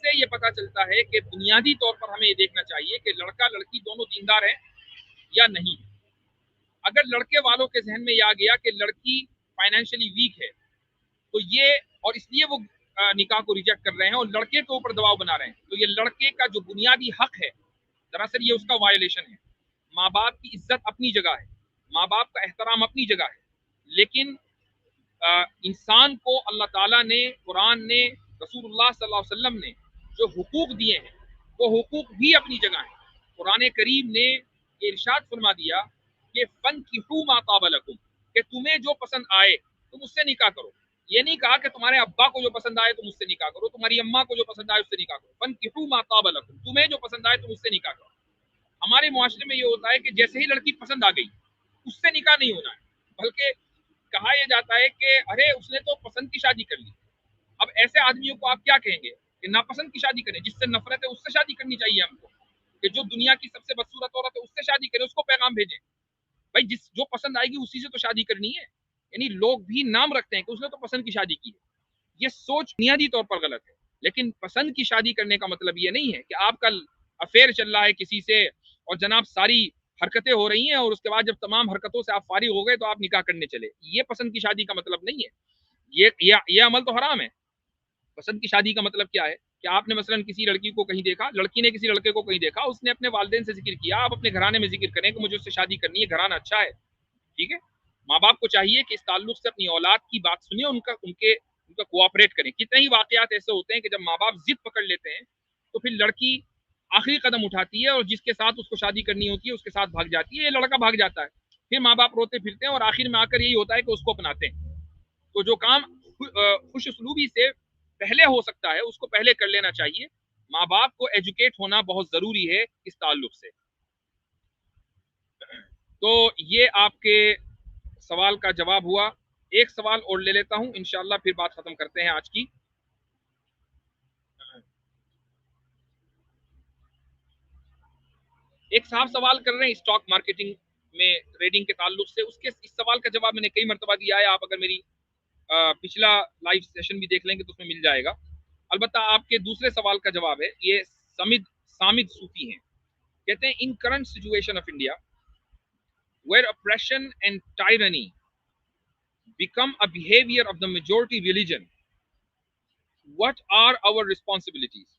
سے یہ پتہ چلتا ہے کہ بنیادی طور پر ہمیں یہ دیکھنا چاہیے کہ لڑکا لڑکی دونوں دیندار ہیں یا نہیں۔ اگر لڑکے والوں کے ذہن میں یہ آ گیا کہ لڑکی فائنینشلی ویک ہے تو یہ، اور اس لیے وہ نکاح کو ریجیکٹ کر رہے ہیں اور لڑکے کے اوپر دباؤ بنا رہے ہیں، تو یہ لڑکے کا جو بنیادی حق ہے دراصل یہ اس کا وائلیشن ہے۔ ماں باپ کی عزت اپنی جگہ ہے، ماں باپ کا احترام اپنی جگہ ہے، لیکن انسان کو اللہ تعالیٰ نے، قرآن نے، رسول اللہ صلی اللہ علیہ وسلم نے جو حقوق دیے ہیں وہ حقوق بھی اپنی جگہ ہیں۔ قرآن کریم نے ارشاد فرما دیا کہ فَانْكِحُوا مَا طَابَ لَكُمْ، کہ تمہیں جو پسند آئے تم اس سے نکاح کرو۔ یہ نہیں کہا کہ تمہارے ابا کو جو پسند آئے تم اس سے نکاح کرو، تمہاری اماں کو جو پسند آئے اس سے نکاح کرو۔ فَانْكِحُوا مَا طَابَ لَكُمْ، تمہیں جو پسند آئے تم اس سے نکاح کرو۔ ہمارے معاشرے میں یہ ہوتا ہے کہ جیسے ہی لڑکی پسند آ گئی اس سے نکاح نہیں ہونا ہے، بلکہ کہا یہ جاتا ہے کہ ارے اس نے تو پسند کی شادی کر لی۔ اب ایسے آدمیوں کو آپ کیا کہیں گے کہ ناپسند کی شادی کریں؟ جس سے نفرت ہے اس سے شادی کرنی چاہیے ہم کو، کہ جو دنیا کی سب سے بدصورت عورت ہے اس سے شادی کریں، اس کو پیغام بھیجیں بھائی جو پسند آئے گی اسی سے تو شادی کرنی ہے۔ یعنی لوگ بھی نام رکھتے ہیں کہ اس نے تو پسند کی شادی کی ہے۔ یہ سوچ بنیادی طور پر غلط ہے۔ لیکن پسند کی شادی کرنے کا مطلب یہ نہیں ہے کہ آپ کا افیئر چل رہا ہے کسی سے اور جناب ساری حرکتیں ہو رہی ہیں اور اس کے بعد جب تمام حرکتوں سے آپ فارغ ہو گئے تو آپ نکاح کرنے چلے۔ یہ پسند کی شادی کا مطلب نہیں ہے، یہ عمل تو حرام ہے۔ پسند کی شادی کا مطلب کیا ہے کہ آپ نے مثلا کسی لڑکی کو کہیں دیکھا، لڑکی نے کسی لڑکے کو کہیں دیکھا، اس نے اپنے والدین سے ذکر کیا، آپ اپنے گھرانے میں ذکر کریں کہ مجھے اس سے شادی کرنی ہے، گھرانہ اچھا ہے، ٹھیک ہے۔ ماں باپ کو چاہیے کہ اس تعلق سے اپنی اولاد کی بات سنیں، ان کا کوآپریٹ کریں۔ کتنے ہی واقعات ایسے ہوتے ہیں کہ جب ماں باپ ضد پکڑ لیتے ہیں تو پھر لڑکی آخری قدم اٹھاتی ہے اور جس کے ساتھ اس کو شادی کرنی ہوتی ہے اس کے ساتھ بھاگ جاتی ہے، یہ لڑکا بھاگ جاتا ہے، پھر ماں باپ روتے پھرتے ہیں اور آخر میں آ کر یہی ہوتا ہے کہ اس کو اپناتے ہیں۔ تو جو کام خوش اسلوبی سے پہلے ہو سکتا ہے اس کو پہلے کر لینا چاہیے۔ ماں باپ کو ایجوکیٹ ہونا بہت ضروری ہے اس تعلق سے۔ تو یہ آپ کے سوال کا جواب ہوا۔ ایک سوال اور لے لیتا ہوں، انشاءاللہ پھر بات ختم کرتے ہیں آج کی۔ ایک صاحب سوال کر رہے ہیں اسٹاک مارکیٹنگ میں ٹریڈنگ کے تعلق سے، اس سوال کا جواب میں نے کئی مرتبہ دیا ہے، آپ اگر میری پچھلا لائیو سیشن بھی دیکھ لیں گے تو اس میں مل جائے گا۔ البتہ آپ کے دوسرے سوال کا جواب ہے، یہ سامد صوفی ہیں، کہتے ہیں in current situation of India where oppression and tyranny become a behavior of the majority religion, what are our responsibilities؟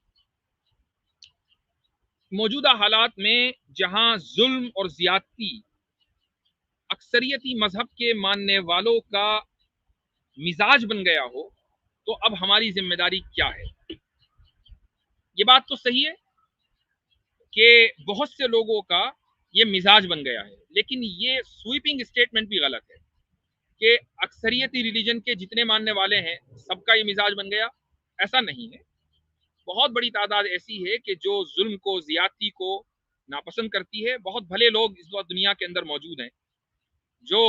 موجودہ حالات میں جہاں ظلم اور زیادتی اکثریتی مذہب کے ماننے والوں کا مزاج بن گیا ہو تو اب ہماری ذمہ داری کیا ہے؟ یہ بات تو صحیح ہے کہ بہت سے لوگوں کا یہ مزاج بن گیا ہے، لیکن یہ سویپنگ اسٹیٹمنٹ بھی غلط ہے کہ اکثریتی ریلیجن کے جتنے ماننے والے ہیں سب کا یہ مزاج بن گیا، ایسا نہیں ہے۔ بہت بڑی تعداد ایسی ہے کہ جو ظلم کو، زیادتی کو ناپسند کرتی ہے۔ بہت بھلے لوگ اس وقت دنیا کے اندر موجود ہیں جو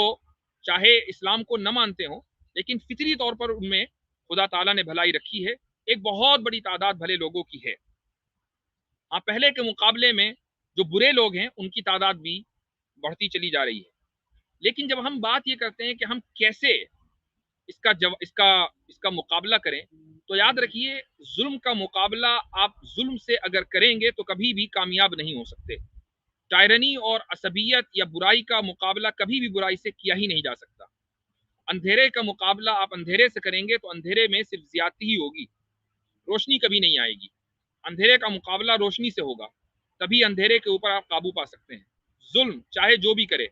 چاہے اسلام کو نہ مانتے ہوں لیکن فطری طور پر ان میں خدا تعالیٰ نے بھلائی رکھی ہے۔ ایک بہت بڑی تعداد بھلے لوگوں کی ہے۔ ہاں، پہلے کے مقابلے میں جو برے لوگ ہیں ان کی تعداد بھی بڑھتی چلی جا رہی ہے۔ لیکن جب ہم بات یہ کرتے ہیں کہ ہم کیسے اس کا مقابلہ کریں تو یاد رکھیے ظلم کا مقابلہ آپ ظلم سے اگر کریں گے تو کبھی بھی کامیاب نہیں ہو سکتے۔ ٹائرنی اور عصبیت یا برائی کا مقابلہ کبھی بھی برائی سے کیا ہی نہیں جا سکتا۔ اندھیرے کا مقابلہ آپ اندھیرے سے کریں گے تو اندھیرے میں صرف زیادتی ہی ہوگی، روشنی کبھی نہیں آئے گی۔ اندھیرے کا مقابلہ روشنی سے ہوگا، تبھی اندھیرے کے اوپر آپ قابو پا سکتے ہیں۔ ظلم چاہے جو بھی کرے،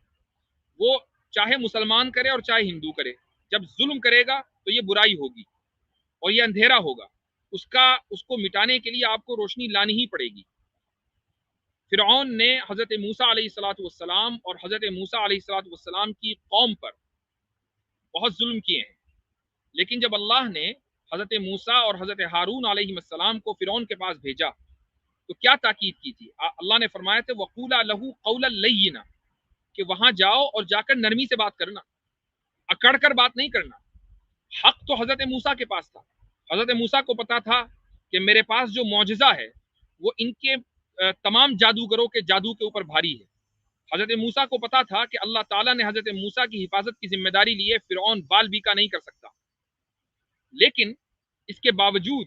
وہ چاہے مسلمان کرے اور چاہے ہندو کرے، جب ظلم کرے گا تو یہ برائی ہوگی اور یہ اندھیرا ہوگا، اس کو مٹانے کے لیے آپ کو روشنی لانی ہی پڑے گی۔ فرعون نے حضرت موسیٰ علیہ السلام اور حضرت موسیٰ علیہ السلام کی قوم پر بہت ظلم کیے ہیں، لیکن جب اللہ نے حضرت موسیٰ اور حضرت ہارون علیہ السلام کو فرعون کے پاس بھیجا تو کیا تاکید کی تھی؟ اللہ نے فرمایا تھا وَقُولَا لَهُ قَوْلًا لَيِّنًا، کہ وہاں جاؤ اور جا کر نرمی سے بات کرنا، اکڑ کر بات نہیں کرنا۔ حق تو حضرت موسیٰ کے پاس تھا، حضرت موسیٰ کو پتا تھا کہ میرے پاس جو معجزہ ہے وہ ان کے تمام جادوگروں کے جادو کے اوپر بھاری ہے۔ حضرت موسیٰ کو پتا تھا کہ اللہ تعالیٰ نے حضرت موسیٰ کی حفاظت کی ذمہ داری لی ہے، فرعون بال بیکا نہیں کر سکتا۔ لیکن اس کے باوجود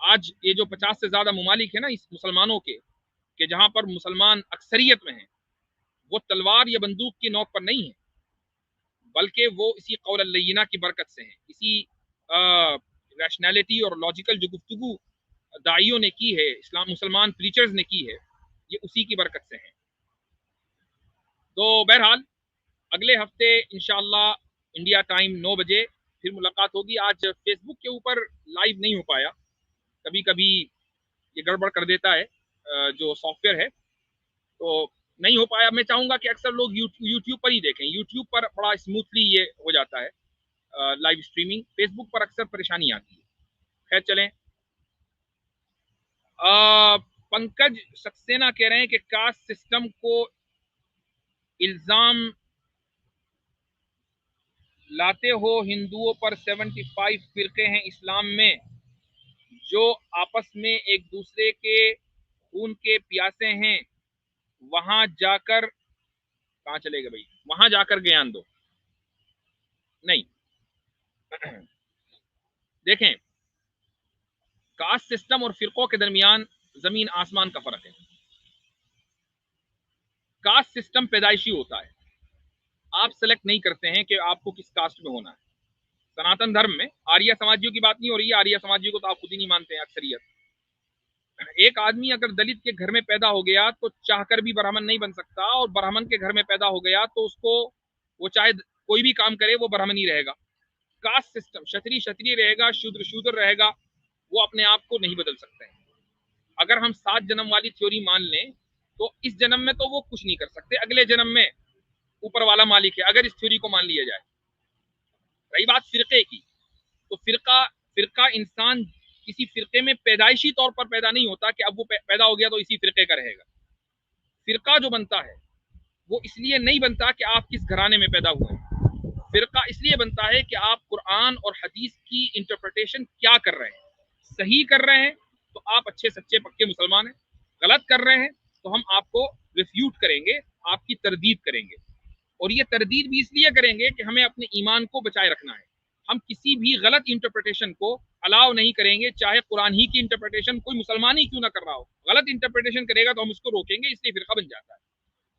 آج یہ جو 50 سے زیادہ ممالک ہیں نا اس مسلمانوں کے، کہ جہاں پر مسلمان اکثریت میں ہیں، وہ تلوار یا بندوق کی نوک پر نہیں ہیں، بلکہ وہ اسی قول اللینہ کی برکت سے ہیں، اسی ریشنالٹی اور لاجیکل جو گفتگو داعیوں نے کی ہے، اسلام مسلمان پریچرز نے کی ہے، یہ اسی کی برکت سے ہیں۔ تو بہرحال اگلے ہفتے انشاءاللہ انڈیا ٹائم 9 بجے پھر ملاقات ہوگی۔ آج فیس بک کے اوپر لائیو نہیں ہو پایا، کبھی کبھی یہ گڑبڑ کر دیتا ہے جو سافٹ ویئر ہے، تو نہیں ہو پایا۔ میں چاہوں گا کہ اکثر لوگ یوٹیوب پر ہی دیکھیں، یوٹیوب پر بڑا اسموتھلی یہ ہو جاتا ہے لائیو اسٹریمنگ، فیس بک پر اکثر پریشانی آتی ہے۔ خیر چلیں، پنکج سکسینہ کہہ رہے ہیں کہ کاسٹ سسٹم کو الزام لاتے ہو، ہندوؤں پر 75 فرقے ہیں اسلام میں جو آپس میں ایک دوسرے کے خون کے پیاسے ہیں، وہاں جا کر کہاں چلے گا بھائی، وہاں جا کر گیان دو۔ نہیں دیکھیں، کاسٹ سسٹم اور فرقوں کے درمیان زمین آسمان کا فرق ہے۔ کاسٹ سسٹم پیدائشی ہوتا ہے، آپ سلیکٹ نہیں کرتے ہیں کہ آپ کو کس کاسٹ میں ہونا ہے۔ سناتن دھرم میں آریہ سماجیوں کی بات نہیں ہو رہی ہے، آریہ سماجیوں کو تو آپ خود ہی نہیں مانتے ہیں اکثریت۔ ایک آدمی اگر دلت کے گھر میں پیدا ہو گیا تو چاہ کر بھی برہمن نہیں بن سکتا، اور برہمن کے گھر میں پیدا ہو گیا تو اس کو وہ چاہے کوئی بھی کام کرے وہ برہمن ہی رہے گا۔ کاسٹ سسٹم، شتری شتری رہے گا، شودر شودر رہے گا، وہ اپنے آپ کو نہیں بدل سکتے ہیں۔ اگر ہم 7 جنم والی تھیوری مان لیں تو اس جنم میں تو وہ کچھ نہیں کر سکتے، اگلے جنم میں اوپر والا مالک ہے، اگر اس تھیوری کو مان لیا جائے۔ رہی بات فرقے کی، تو فرقہ انسان کسی فرقے میں پیدائشی طور پر پیدا نہیں ہوتا کہ اب وہ پیدا ہو گیا تو اسی فرقے کا رہے گا۔ فرقہ جو بنتا ہے وہ اس لیے نہیں بنتا کہ آپ کس گھرانے میں پیدا ہوئے ہیں، فرقہ اس لیے بنتا ہے کہ آپ قرآن اور حدیث کی انٹرپریٹیشن کیا کر رہے ہیں۔ صحیح کر رہے ہیں تو آپ اچھے سچے پکے مسلمان ہیں، غلط کر رہے ہیں تو ہم آپ کو ریفیوٹ کریں گے، آپ کی تردید کریں گے، اور یہ تردید بھی اس لیے کریں گے کہ ہمیں اپنے ایمان کو بچائے رکھنا ہے۔ ہم کسی بھی غلط انٹرپریٹیشن کو الاؤ نہیں کریں گے، چاہے قرآن ہی کی انٹرپریٹیشن کوئی مسلمان ہی کیوں نہ کر رہا ہو، غلط انٹرپریٹیشن کرے گا تو ہم اس کو روکیں گے، اس لیے فرقہ بن جاتا ہے۔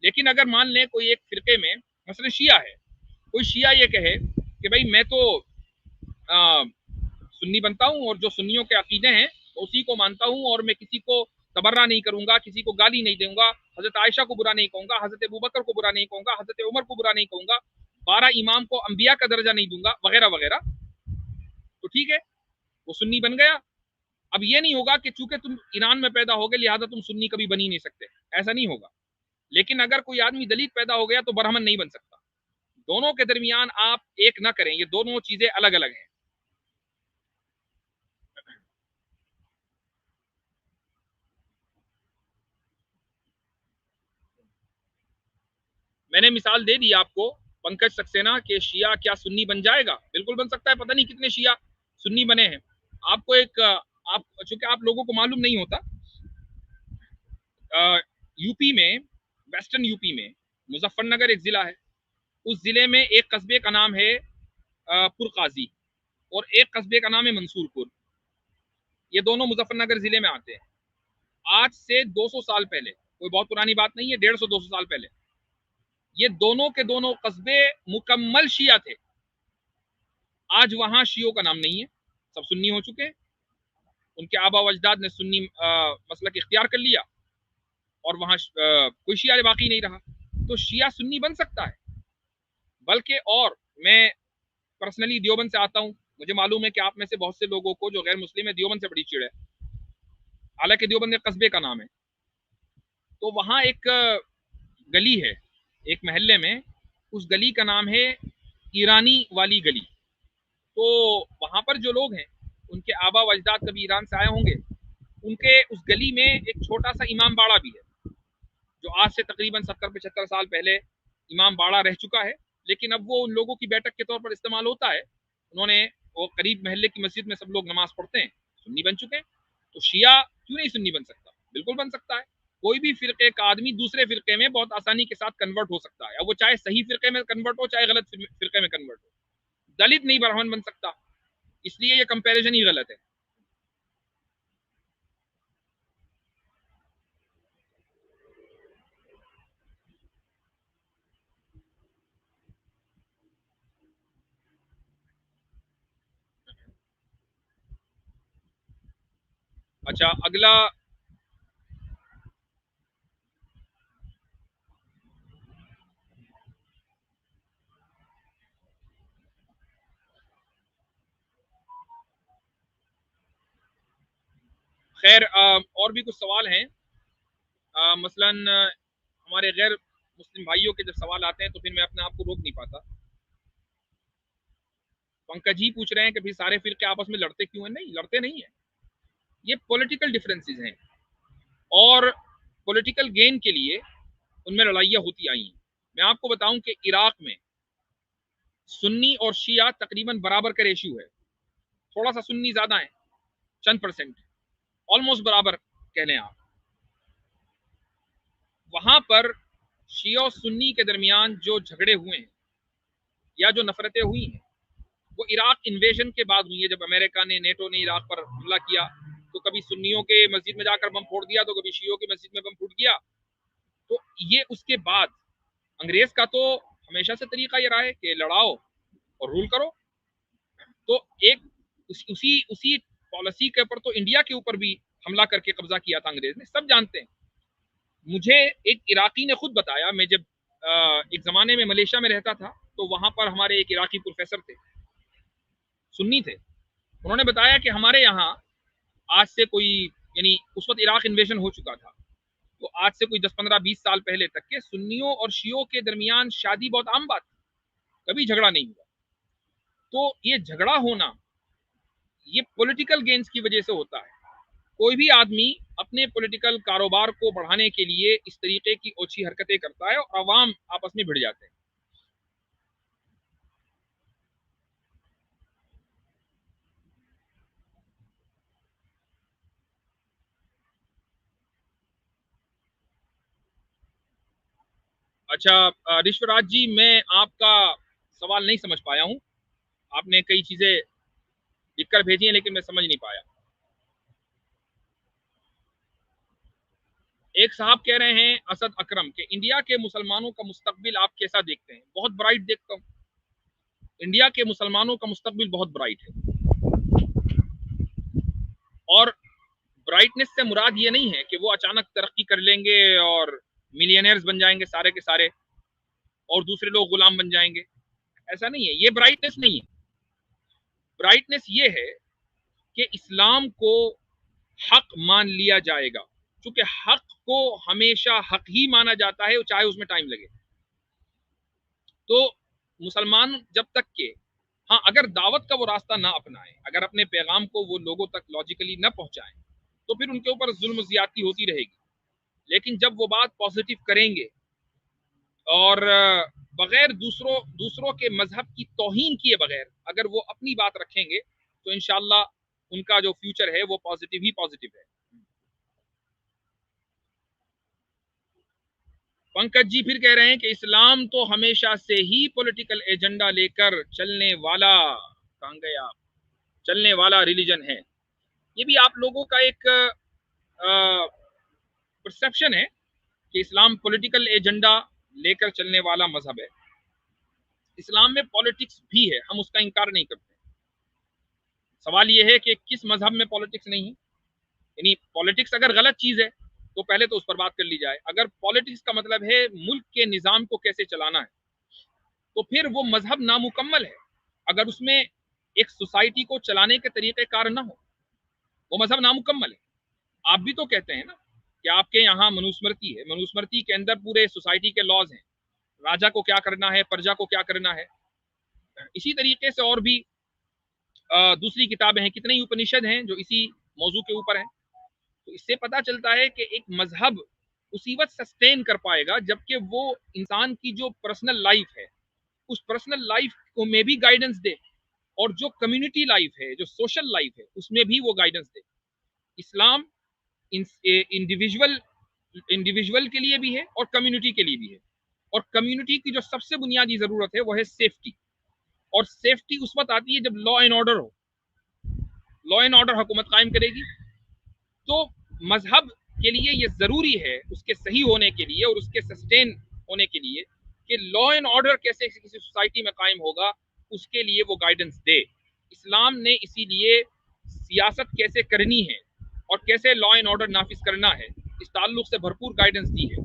لیکن اگر مان لیں کوئی ایک فرقے میں مثلا شیعہ ہے، کوئی شیعہ یہ کہے کہ بھائی میں تو سنی بنتا ہوں اور جو سنیوں کے عقیدے ہیں اسی کو مانتا ہوں، اور میں کسی کو تبرہ نہیں کروں گا، کسی کو گالی نہیں دوں گا، حضرت عائشہ کو برا نہیں کہوں گا، حضرت ابوبکر کو برا نہیں کہوں گا، حضرت عمر کو برا نہیں کہوں گا، 12 امام کو انبیاء کا درجہ نہیں دوں گا، وغیرہ وغیرہ، تو ٹھیک ہے، وہ سنی بن گیا۔ اب یہ نہیں ہوگا کہ چونکہ تم ایران میں پیدا ہو گئے لہذا تم سنی کبھی بن ہی نہیں سکتے، ایسا نہیں ہوگا۔ لیکن اگر کوئی آدمی دلت پیدا ہو گیا تو برہمن نہیں بن سکتا۔ دونوں کے درمیان آپ ایک نہ کریں، یہ دونوں چیزیں الگ الگ ہیں۔ میں نے مثال دے دی آپ کو پنکج سکسینہ کہ شیعہ کیا سنی بن جائے گا؟ بالکل بن سکتا ہے، پتہ نہیں کتنے شیعہ سنی بنے ہیں۔ آپ کو چونکہ آپ لوگوں کو معلوم نہیں ہوتا، یو پی میں، ویسٹرن یو پی میں مظفر نگر ایک ضلع ہے، اس ضلع میں ایک قصبے کا نام ہے پور قاضی، اور ایک قصبے کا نام ہے منصور پور۔ یہ دونوں مظفر نگر ضلع میں آتے ہیں۔ آج سے 200 سال پہلے، کوئی بہت پرانی بات نہیں ہے، 150-200 سال پہلے یہ دونوں کے دونوں قصبے مکمل شیعہ تھے۔ آج وہاں شیعوں کا نام نہیں ہے، سب سنی ہو چکے ہیں، ان کے آبا و اجداد نے سنی مسلک اختیار کر لیا، اور وہاں کوئی شیعہ باقی نہیں رہا۔ تو شیعہ سنی بن سکتا ہے، بلکہ اور میں پرسنلی دیوبند سے آتا ہوں، مجھے معلوم ہے کہ آپ میں سے بہت سے لوگوں کو جو غیر مسلم ہے دیوبند سے بڑی چڑ ہے، حالانکہ دیوبند ایک قصبے کا نام ہے۔ تو وہاں ایک گلی ہے، ایک محلے میں، اس گلی کا نام ہے ایرانی والی گلی۔ تو وہاں پر جو لوگ ہیں ان کے آبا و اجداد کبھی ایران سے آئے ہوں گے، ان کے اس گلی میں ایک چھوٹا سا امام باڑہ بھی ہے، جو آج سے تقریباً 70-75 سال پہلے امام باڑہ رہ چکا ہے، لیکن اب وہ ان لوگوں کی بیٹھک کے طور پر استعمال ہوتا ہے۔ انہوں نے وہ قریب محلے کی مسجد میں سب لوگ نماز پڑھتے ہیں، سنی بن چکے ہیں۔ تو شیعہ کیوں نہیں سنی بن سکتا؟ بالکل بن سکتا ہے۔ کوئی بھی فرقے کا آدمی دوسرے فرقے میں بہت آسانی کے ساتھ کنورٹ ہو سکتا ہے، اب وہ چاہے صحیح فرقے میں کنورٹ ہو چاہے غلط فرقے میں کنورٹ ہو۔ دلت نہیں برہمن بن سکتا، اس لیے یہ کمپیریزن ہی غلط ہے۔ اچھا اگلا خیر اور بھی کچھ سوال ہیں، مثلاً ہمارے غیر مسلم بھائیوں کے جب سوال آتے ہیں تو پھر میں اپنے آپ کو روک نہیں پاتا۔ پنکج جی پوچھ رہے ہیں کہ پھر سارے فرقے آپس میں لڑتے کیوں ہیں؟ نہیں، لڑتے نہیں ہیں، یہ پولیٹیکل ڈفرینسز ہیں اور پولیٹیکل گین کے لیے ان میں لڑائیاں ہوتی آئی ہیں۔ میں آپ کو بتاؤں کہ عراق میں سنی اور شیعہ تقریباً برابر کا ریشیو ہے، تھوڑا سا سنی زیادہ ہیں، چند پرسنٹ، آلموسٹ برابر کہہ لیں آپ۔ وہاں پر شیعہ و سنی کے درمیان جو جھگڑے ہوئے ہیں یا جو نفرتیں ہوئی ہیں وہ عراق انویژن کے بعد ہوئی ہے۔ جب امریکہ نے، نیٹو نے عراق پر حملہ کیا تو کبھی سنیوں کے مسجد میں جا کر بم پھوڑ دیا تو کبھی شیعوں کی مسجد میں بم پھوٹ گیا، تو یہ اس کے بعد انگریز کا تو ہمیشہ سے طریقہ یہ رہا ہے کہ لڑاؤ اور رول کرو، تو ایک اسی پالیسی کے اوپر تو انڈیا کے اوپر بھی حملہ کر کے قبضہ کیا تھا انگریز نے، سب جانتے ہیں۔ مجھے ایک عراقی نے خود بتایا، میں جب ایک زمانے میں ملیشیا میں رہتا تھا تو وہاں پر ہمارے ایک عراقی پروفیسر تھے، سنی تھے، انہوں نے بتایا کہ ہمارے یہاں آج سے کوئی، یعنی اس وقت عراق انویژن ہو چکا تھا، تو آج سے کوئی 10-15-20 سال پہلے تک کے سنیوں اور شیعوں کے درمیان شادی بہت عام بات تھی، کبھی جھگڑا نہیں ہوا۔ تو یہ جھگڑا ہونا یہ پولیٹیکل گینز کی وجہ سے ہوتا ہے۔ کوئی بھی آدمی اپنے پولیٹیکل کاروبار کو بڑھانے کے لیے اس طریقے کی اوچھی حرکتیں کرتا ہے اور عوام آپس میں بھڑ جاتے ہیں۔ اچھا رشوراج جی، میں آپ کا سوال نہیں سمجھ پایا ہوں، آپ نے کئی چیزیں لکھ کر بھیجی ہیں لیکن میں سمجھ نہیں پایا۔ ایک صاحب کہہ رہے ہیں اسد اکرم کہ انڈیا کے مسلمانوں کا مستقبل آپ کیسا دیکھتے ہیں؟ بہت برائٹ دیکھتا ہوں، انڈیا کے مسلمانوں کا مستقبل بہت برائٹ ہے، اور برائٹنس سے مراد یہ نہیں ہے کہ وہ اچانک ترقی کر لیں گے اور ملینئرز بن جائیں گے سارے کے سارے اور دوسرے لوگ غلام بن جائیں گے، ایسا نہیں ہے، یہ برائٹنس نہیں ہے۔ برائٹنس یہ ہے کہ اسلام کو حق مان لیا جائے گا، چونکہ حق کو ہمیشہ حق ہی مانا جاتا ہے چاہے اس میں ٹائم لگے۔ تو مسلمان جب تک کہ، ہاں اگر دعوت کا وہ راستہ نہ اپنائیں، اگر اپنے پیغام کو وہ لوگوں تک لاجیکلی نہ پہنچائیں تو پھر ان کے اوپر ظلم و زیادتی ہوتی رہے گی، لیکن جب وہ بات پازیٹیو کریں گے اور بغیر دوسروں کے مذہب کی توہین کیے بغیر اگر وہ اپنی بات رکھیں گے تو انشاءاللہ ان کا جو فیوچر ہے وہ پازیٹیو ہی پازیٹیو ہے۔ پنکج جی پھر کہہ رہے ہیں کہ اسلام تو ہمیشہ سے ہی پولیٹیکل ایجنڈا لے کر چلنے والا، کہاں گئے آپ، چلنے والا ریلیجن ہے۔ یہ بھی آپ لوگوں کا ایک پرسپشن ہے کہ اسلام پولیٹیکل ایجنڈا لے کر چلنے والا مذہب ہے۔ اسلام میں پالیٹکس بھی ہے، ہم اس کا انکار نہیں کرتے۔ سوال یہ ہے کہ کس مذہب میں پالیٹکس نہیں ہے، یعنی پالیٹکس اگر غلط چیز ہے تو پہلے تو اس پر بات کر لی جائے۔ اگر پالیٹکس کا مطلب ہے ملک کے نظام کو کیسے چلانا ہے تو پھر وہ مذہب نامکمل ہے، اگر اس میں ایک سوسائٹی کو چلانے کے طریقہ کار نہ ہو وہ مذہب نامکمل ہے۔ آپ بھی تو کہتے ہیں نا کہ آپ کے یہاں منوسمرتی ہے، منوسمرتی کے اندر پورے سوسائٹی کے لاز ہیں، راجا کو کیا کرنا ہے، پرجا کو کیا کرنا ہے۔ اسی طریقے سے اور بھی دوسری کتابیں ہیں، کتنے ہی اپنشد ہیں جو اسی موضوع کے اوپر ہیں۔ تو اس سے پتا چلتا ہے کہ ایک مذہب اسی وقت سسٹین کر پائے گا جبکہ وہ انسان کی جو پرسنل لائف ہے اس پرسنل لائف کو میں بھی گائیڈنس دے، اور جو کمیونٹی لائف ہے، جو سوشل لائف ہے اس میں بھی وہ گائیڈنس دے۔ اسلام انڈیویجول کے لیے بھی ہے اور کمیونٹی کے لیے بھی ہے، اور کمیونٹی کی جو سب سے بنیادی ضرورت ہے وہ ہے سیفٹی، اور سیفٹی اس وقت آتی ہے جب law and order who, law and order حکومت قائم کرے گی۔ تو مذہب کے لیے یہ ضروری ہے اس کے صحیح ہونے کے لیے اور اس کے سسٹین ہونے کے لیے کہ لا اینڈ آرڈر کیسے کسی سوسائٹی میں قائم ہوگا، اس کے لیے وہ گائیڈنس دے۔ اسلام نے اسی لیے سیاست کیسے کرنی ہے اور کیسے لا اینڈ آرڈر نافذ کرنا ہے، اس تعلق سے بھرپور گائیڈنس دی ہے.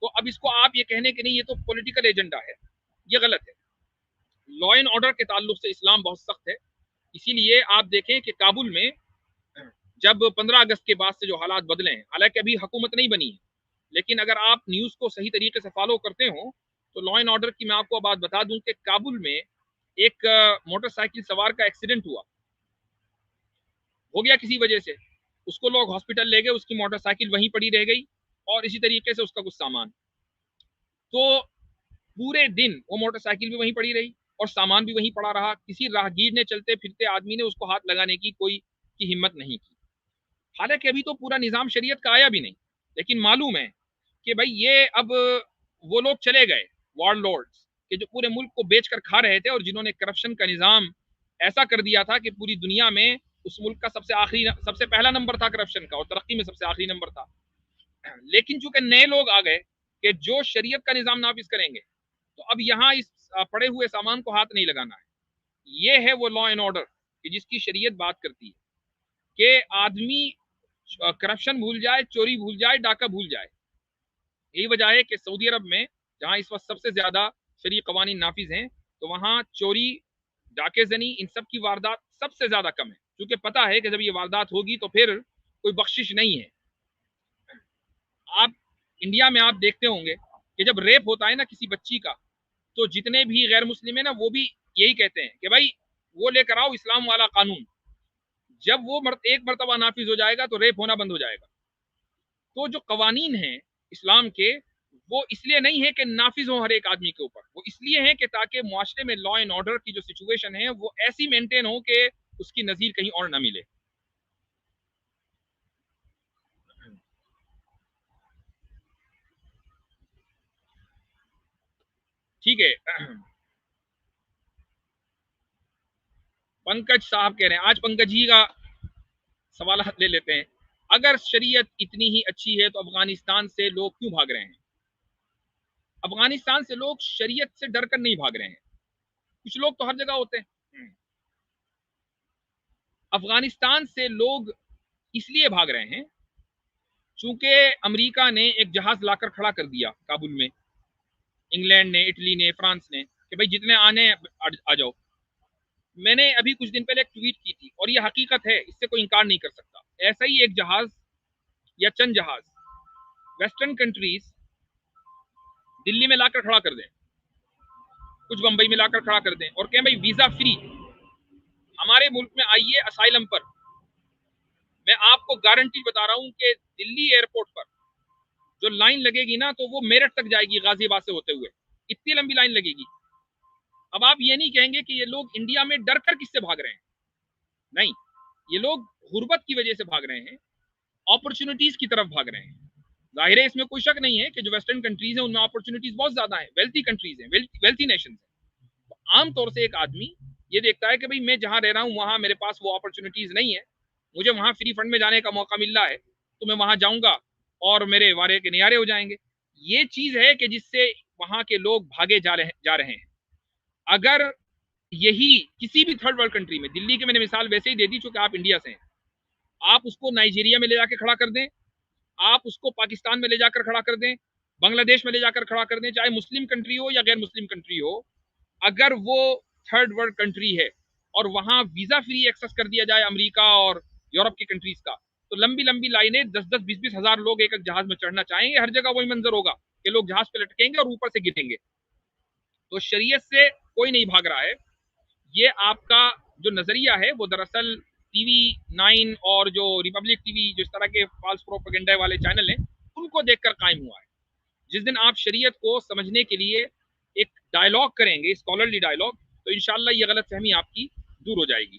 تو اب اس کو آپ یہ کہنے کہ نہیں یہ تو پولیٹیکل ایجنڈا ہے، یہ غلط ہے. لا اینڈ آرڈر کے تعلق سے اسلام بہت سخت ہے. اسی لیے آپ دیکھیں کہ کابل میں جب 15 اگست کے بعد سے جو حالات بدلے ہیں، حالانکہ ابھی حکومت نہیں بنی ہے، لیکن اگر آپ نیوز کو صحیح طریقے سے فالو کرتے ہوں تو لا اینڈ آرڈر کی میں آپ کو بات بتا دوں کہ کابل میں ایک موٹر سائیکل سوار کا ایکسیڈنٹ ہو گیا کسی وجہ سے، اس کو لوگ ہاسپٹل لے گئے، اس کی موٹر سائیکل وہیں پڑی رہ گئی، اور اسی طریقے سے اس کا کچھ سامان. تو پورے دن وہ موٹر سائیکل بھی وہیں پڑی رہی اور سامان بھی وہیں پڑا رہا. کسی راہگیر نے، چلتے پھرتے آدمی نے اس کو ہاتھ لگانے کی کوئی کی ہمت نہیں کی. حالانکہ ابھی تو پورا نظام شریعت کا آیا بھی نہیں، لیکن معلوم ہے کہ بھائی یہ اب وہ لوگ چلے گئے وار لارڈز کہ جو پورے ملک کو بیچ کر کھا رہے تھے، اور جنہوں نے کرپشن کا نظام ایسا کر دیا تھا کہ پوری دنیا میں اس ملک کا سب سے پہلا نمبر تھا کرپشن کا، اور ترقی میں سب سے آخری نمبر تھا. لیکن چونکہ نئے لوگ آ گئے کہ جو شریعت کا نظام نافذ کریں گے، تو اب یہاں اس پڑے ہوئے سامان کو ہاتھ نہیں لگانا ہے. یہ ہے وہ لا اینڈ آرڈر کہ جس کی شریعت بات کرتی ہے کہ آدمی کرپشن بھول جائے، چوری بھول جائے، ڈاکہ بھول جائے. یہی وجہ ہے کہ سعودی عرب میں جہاں اس وقت سب سے زیادہ شرعی قوانین نافذ ہیں، تو وہاں چوری، ڈاکے زنی، ان سب کی واردات سب سے زیادہ کم ہے، کیونکہ پتہ ہے کہ جب یہ واردات ہوگی تو پھر کوئی بخشش نہیں ہے. آپ انڈیا میں آپ دیکھتے ہوں گے کہ جب ریپ ہوتا ہے نا کسی بچی کا، تو جتنے بھی غیر مسلم ہیں نا وہ بھی یہی کہتے ہیں کہ بھائی وہ لے کر آؤ اسلام والا قانون. جب وہ ایک مرتبہ نافذ ہو جائے گا تو ریپ ہونا بند ہو جائے گا. تو جو قوانین ہیں اسلام کے، وہ اس لیے نہیں ہے کہ نافذ ہو ہر ایک آدمی کے اوپر، وہ اس لیے ہے کہ تاکہ معاشرے میں لا اینڈ آرڈر کی جو سچویشن ہے وہ ایسی مینٹین ہو کہ اس کی نظیر کہیں اور نہ ملے. ٹھیک ہے. پنکج صاحب کہہ رہے ہیں، آج پنکج جی کا سوالات لے لیتے ہیں. اگر شریعت اتنی ہی اچھی ہے تو افغانستان سے لوگ کیوں بھاگ رہے ہیں؟ افغانستان سے لوگ شریعت سے ڈر کر نہیں بھاگ رہے ہیں. کچھ لوگ تو ہر جگہ ہوتے ہیں. افغانستان سے لوگ اس لیے بھاگ رہے ہیں چونکہ امریکہ نے ایک جہاز لا کر کھڑا کر دیا کابل میں، انگلینڈ نے، اٹلی نے، فرانس نے، کہ بھائی جتنے آنے آ جاؤ. میں نے ابھی کچھ دن پہلے ایک ٹویٹ کی تھی، اور یہ حقیقت ہے، اس سے کوئی انکار نہیں کر سکتا. ایسا ہی ایک جہاز یا چند جہاز ویسٹرن کنٹریز دلی میں لا کر کھڑا کر دیں، کچھ بمبئی میں لا کر کھڑا کر دیں، اور کہیں بھائی ویزا فری ہمارے ملک میں آئیے اسائلم پر. میں آپ کو گارنٹی بتا رہا ہوں کہ دلی ایئرپورٹ پر جو لائن لگے گی نا تو وہ میرٹھ تک جائے گی غازی آباد سے ہوتے ہوئے، اتنی لمبی لائن لگے گی. اب آپ یہ نہیں کہیں گے کہ یہ لوگ انڈیا میں ڈر کر کس سے بھاگ رہے ہیں، نہیں، یہ لوگ غربت کی وجہ سے بھاگ رہے ہیں، اپرچونٹیز کی طرف بھاگ رہے ہیں. ظاہر ہے اس میں کوئی شک نہیں ہے کہ جو ویسٹرن کنٹریز ہیں ان میں اپرچونٹیز بہت زیادہ ہیں، ویلتھی کنٹریز ہیں، ویلتھی نیشنز ہیں. عام طور سے ایک آدمی یہ دیکھتا ہے کہ بھئی میں جہاں رہ رہا ہوں وہاں میرے پاس وہ اپرچونٹیز نہیں ہے، مجھے وہاں فری فنڈ میں جانے کا موقع مل رہا ہے تو میں وہاں جاؤں گا اور میرے وارے کے نیارے ہو جائیں گے. یہ چیز ہے کہ جس سے وہاں کے لوگ بھاگے جا رہے ہیں. اگر یہی کسی بھی تھرڈ ورلڈ کنٹری میں، دلی کی میں نے مثال ویسے ہی دے دی چونکہ آپ انڈیا سے ہیں، آپ اس کو نائجیریا میں لے جا کے کھڑا کر دیں، آپ اس کو پاکستان میں لے جا کر کھڑا کر دیں، بنگلہ دیش میں لے جا کر کھڑا کر دیں، چاہے مسلم کنٹری ہو یا غیر مسلم کنٹری ہو، اگر وہ تھرڈ ورلڈ کنٹری ہے اور وہاں ویزا فری ایکسس کر دیا جائے امریکہ اور یورپ کی کنٹریز کا، تو لمبی لمبی لائنیں 10-10 20-20 ہزار لوگ ایک ایک جہاز میں چڑھنا چاہیں گے. ہر جگہ وہی منظر ہوگا کہ لوگ جہاز پہ لٹکیں گے اور اوپر سے گریں گے. تو شریعت سے کوئی نہیں بھاگ رہا ہے. یہ آپ کا جو نظریہ ہے وہ دراصل ٹی وی 9 اور جو ریپبلک ٹی وی جو اس طرح کے فالس پروپیگنڈا والے چینل ہیں ان کو دیکھ کر قائم ہوا ہے. جس دن آپ شریعت کو سمجھنے کے لیے ایک ڈائلاگ کریں گے، اسکالرلی ڈائلاگ، تو انشاءاللہ یہ غلط فہمی آپ کی دور ہو جائے گی.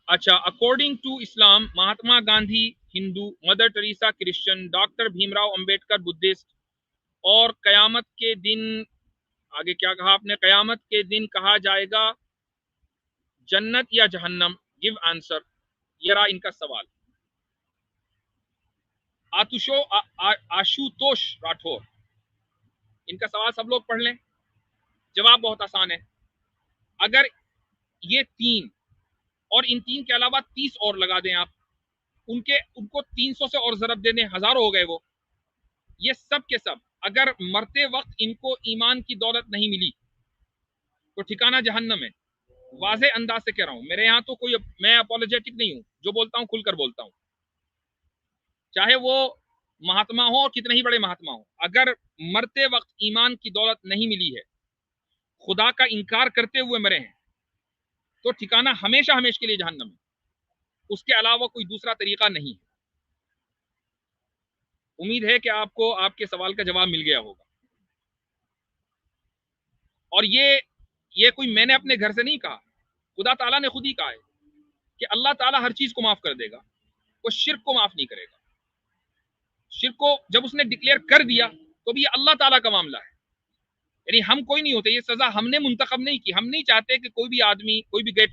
اچھا، according to Islam Mahatma Gandhi Hindu, Mother Teresa Christian, doctor Bhim Rao Ambedkar Buddhist, اور قیامت کے دن، آگے کیا کہا آپ نے، قیامت کے دن کہا جائے گا جنت یا جہنم، گیو آنسر. یہ رہا ان کا سوال. آشوتوش راٹھور، ان کا سوال سب لوگ پڑھ لیں. جواب بہت آسان ہے. اگر یہ 3 اور ان 3 کے علاوہ 30 اور لگا دیں آپ, ان کو 300 سے اور ضرب دے دیں, ہزاروں ہو گئے وہ. یہ سب کے سب اگر مرتے وقت ان کو ایمان کی دولت نہیں ملی تو ٹھکانہ جہنم ہے. واضح انداز سے کہہ رہا ہوں, میرے یہاں تو کوئی, میں اپولوجیٹک نہیں ہوں, جو بولتا ہوں کھل کر بولتا ہوں, چاہے وہ مہاتما ہو اور کتنے ہی بڑے مہاتما ہو. اگر مرتے وقت ایمان کی دولت نہیں ملی ہے, خدا کا انکار کرتے ہوئے مرے ہیں, تو ٹھکانہ ہمیشہ ہمیشہ کے لیے جہنم ہے. اس کے علاوہ کوئی دوسرا طریقہ نہیں ہے. امید ہے کہ آپ کو آپ کے سوال کا جواب مل گیا ہوگا. اور یہ کوئی میں نے اپنے گھر سے نہیں کہا, خدا تعالیٰ نے خود ہی کہا ہے کہ اللہ تعالیٰ ہر چیز کو معاف کر دے گا, وہ شرک کو معاف نہیں کرے گا. شرک کو جب اس نے ڈکلیئر کر دیا تو بھی یہ اللہ تعالیٰ کا معاملہ ہے. یعنی ہم کوئی نہیں ہوتے, یہ سزا ہم نے منتخب نہیں کی. ہم نہیں چاہتے کہ کوئی بھی آدمی, کوئی بھی گریٹ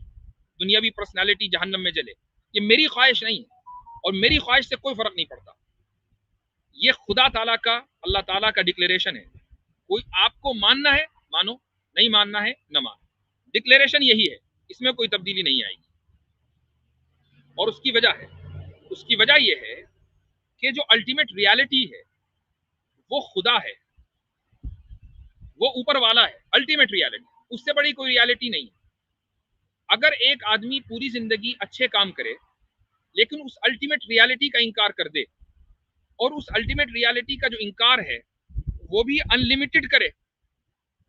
دنیاوی پرسنالٹی جہنم میں جلے. یہ میری خواہش نہیں ہے, اور میری خواہش سے کوئی فرق نہیں پڑتا. یہ خدا تعالیٰ کا, اللہ تعالیٰ کا ڈکلیریشن ہے. کوئی آپ کو ماننا ہے مانو, نہیں ماننا ہے نہ مانو. ڈکلیریشن یہی ہے, اس میں کوئی تبدیلی نہیں آئے گی. اور اس کی وجہ یہ ہے کہ جو الٹیمیٹ ریالٹی ہے وہ خدا ہے, وہ اوپر والا ہے. الٹیمیٹ ریالٹی, اس سے بڑی کوئی ریالٹی نہیں. اگر ایک آدمی پوری زندگی اچھے کام کرے لیکن اس الٹیمیٹ ریالٹی کا انکار کر دے, اور اس الٹیمیٹ ریالٹی کا جو انکار ہے وہ بھی انلمیٹڈ کرے,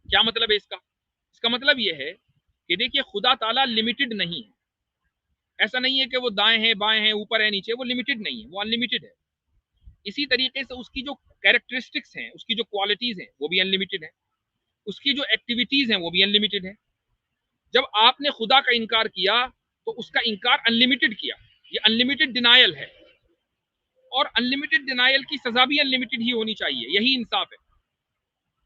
کیا مطلب ہے اس کا؟ اس کا مطلب یہ ہے کہ دیکھیے خدا تعالیٰ لمیٹڈ نہیں ہے. ایسا نہیں ہے کہ وہ دائیں ہیں بائیں ہیں اوپر ہے نیچے, وہ لمیٹڈ نہیں ہے, وہ انلمیٹڈ ہے. اسی طریقے سے اس کی جو کیریکٹرسٹکس ہیں, اس کی جو کوالٹیز ہیں وہ بھی انلمیٹڈ ہیں, اس کی جو ایکٹیویٹیز ہیں وہ بھی انلمیٹڈ ہیں. جب آپ نے خدا کا انکار کیا تو اس کا انکار انلمیٹڈ کیا. یہ انلمیٹڈ ڈینائل ہے, اور انلمیٹڈ ڈینائل کی سزا بھی انلمیٹڈ ہی ہونی چاہیے. یہی انصاف ہے.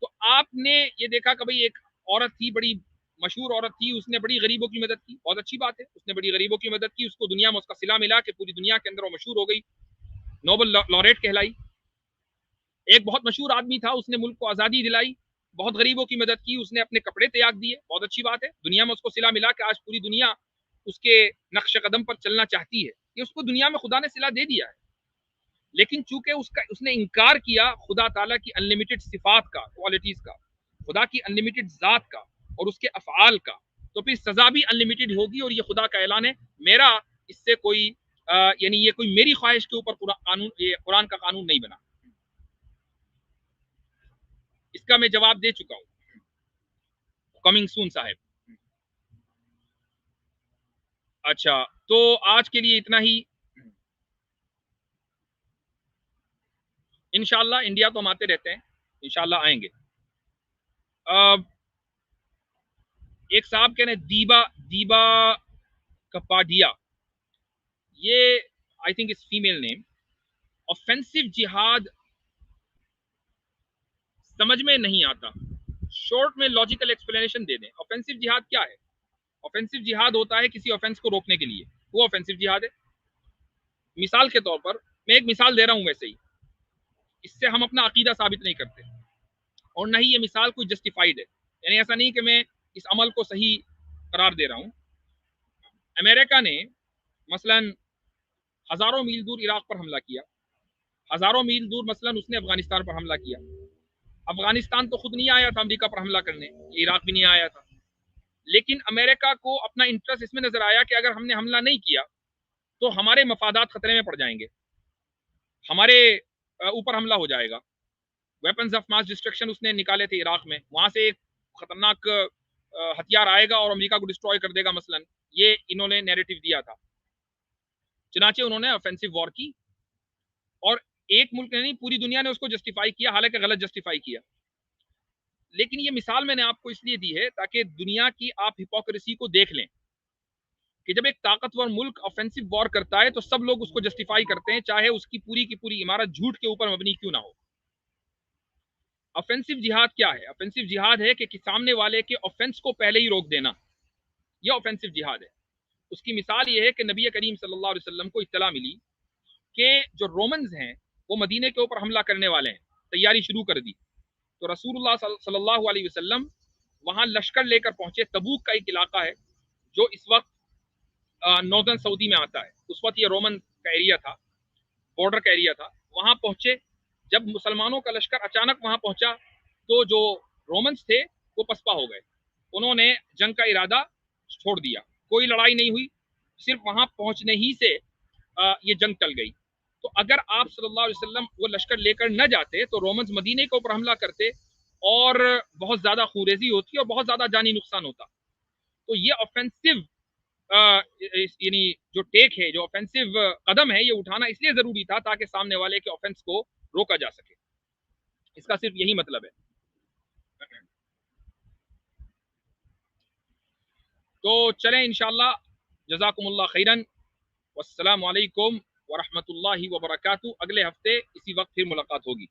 تو آپ نے یہ دیکھا کہ بھئی ایک عورت تھی, بڑی مشہور عورت تھی, اس نے بڑی غریبوں کی مدد کی. بہت اچھی بات ہے, اس نے بڑی غریبوں کی مدد کی, اس کو دنیا میں اس کا صلہ ملا کہ پوری دنیا کے اندر وہ مشہور ہو گئی, نوبل لوریٹ کہلائی. ایک بہت مشہور آدمی تھا, اس نے ملک کو آزادی دلائی, بہت غریبوں کی مدد کی, اس نے اپنے کپڑے تیاگ دیے. بہت اچھی بات ہے, دنیا میں اس کو صلہ ملا کہ آج پوری دنیا اس کے نقش قدم پر چلنا چاہتی ہے. یہ اس کو دنیا میں خدا نے صلہ دے دیا ہے. لیکن چونکہ اس نے انکار کیا خدا تعالیٰ کی انلمیٹڈ صفات کا, کوالٹیز کا, خدا کی انلمیٹڈ ذات کا اور اس کے افعال کا, تو پھر سزا بھی انلمیٹڈ ہوگی. اور یہ خدا کا اعلان ہے, میرا اس سے کوئی یعنی یہ کوئی میری خواہش کے اوپر قانون, یہ قرآن کا قانون نہیں بنا. اس کا میں جواب دے چکا ہوں. کمنگ سون صاحب. اچھا, تو آج کے لیے اتنا ہی. انشاءاللہ انڈیا تو ہم آتے رہتے ہیں, انشاءاللہ آئیں گے. ایک صاحب کہنے دیبا کپاڈیا, یہ I think is female name. offensive جہاد سمجھ میں نہیں آتا, شورٹ میں لاجیکل ایکسپلینیشن دے دیں. offensive جہاد کیا ہے؟ offensive جہاد ہوتا ہے کسی offense کو روکنے کے لیے, وہ offensive جہاد ہے. مثال کے طور پر میں ایک مثال دے رہا ہوں ویسے ہی, اس سے ہم اپنا عقیدہ ثابت نہیں کرتے, اور نہ ہی یہ مثال کوئی جسٹیفائڈ ہے. یعنی ایسا نہیں کہ میں اس عمل کو صحیح قرار دے رہا ہوں. امریکہ نے مثلا ہزاروں میل دور عراق پر حملہ کیا, ہزاروں میل دور مثلا اس نے افغانستان پر حملہ کیا. افغانستان تو خود نہیں آیا تھا امریکہ پر حملہ کرنے, عراق بھی نہیں آیا تھا. لیکن امریکہ کو اپنا انٹرسٹ اس میں نظر آیا کہ اگر ہم نے حملہ نہیں کیا تو ہمارے مفادات خطرے میں پڑ جائیں گے, ہمارے اوپر حملہ ہو جائے گا. ویپنز آف ماس ڈسٹرکشن اس نے نکالے تھے عراق میں, وہاں سے ایک خطرناک ہتھیار آئے گا اور امریکہ کو ڈسٹروائے کر دے گا مثلا. یہ انہوں نے نیریٹو دیا تھا. چنانچہ انہوں نے آفینسو وار کی, اور ایک ملک نے نہیں پوری دنیا نے اس کو جسٹیفائی کیا, حالانکہ غلط جسٹیفائی کیا. لیکن یہ مثال میں نے آپ کو اس لیے دی ہے تاکہ دنیا کی آپ ہپوکریسی کو دیکھ لیں کہ جب ایک طاقتور ملک آفینسو وار کرتا ہے تو سب لوگ اس کو جسٹیفائی کرتے ہیں, چاہے اس کی پوری عمارت جھوٹ کے اوپر مبنی کیوں نہ ہو. آفینسو جہاد کیا ہے؟ آفینسو جہاد ہے کہ سامنے والے کے آفینس کو پہلے ہی روک دینا, یہ آفینسو جہاد ہے. اس کی مثال یہ ہے کہ نبی کریم صلی اللہ علیہ وسلم کو اطلاع ملی کہ جو رومنز ہیں وہ مدینے کے اوپر حملہ کرنے والے ہیں, تیاری شروع کر دی. تو رسول اللہ صلی اللہ علیہ وسلم وہاں لشکر لے کر پہنچے. تبوک کا ایک علاقہ ہے جو اس وقت ناردرن سعودی میں آتا ہے. اس وقت یہ رومن کا ایریا تھا, بارڈر کا ایریا تھا. وہاں پہنچے. جب مسلمانوں کا لشکر اچانک وہاں پہنچا تو جو رومنس تھے وہ پسپا ہو گئے. انہوں نے جنگ کا ارادہ چھوڑ دیا. کوئی لڑائی نہیں ہوئی, صرف وہاں پہنچنے ہی سے یہ جنگ ٹل گئی. تو اگر آپ صلی اللہ علیہ وسلم وہ لشکر لے کر نہ جاتے تو رومنز مدینے کے اوپر حملہ کرتے اور بہت زیادہ خوریزی ہوتی اور بہت زیادہ جانی نقصان ہوتا. تو یہ آفینسو یعنی جو ٹیک ہے, جو آفینسو قدم ہے, یہ اٹھانا اس لیے ضروری تھا تاکہ سامنے والے کے آفینس کو روکا جا سکے. اس کا صرف یہی مطلب ہے. تو چلیں انشاءاللہ, جزاکم اللہ خیرن, والسلام علیکم ورحمۃ اللہ وبرکاتہ. اگلے ہفتے اسی وقت پھر ملاقات ہوگی.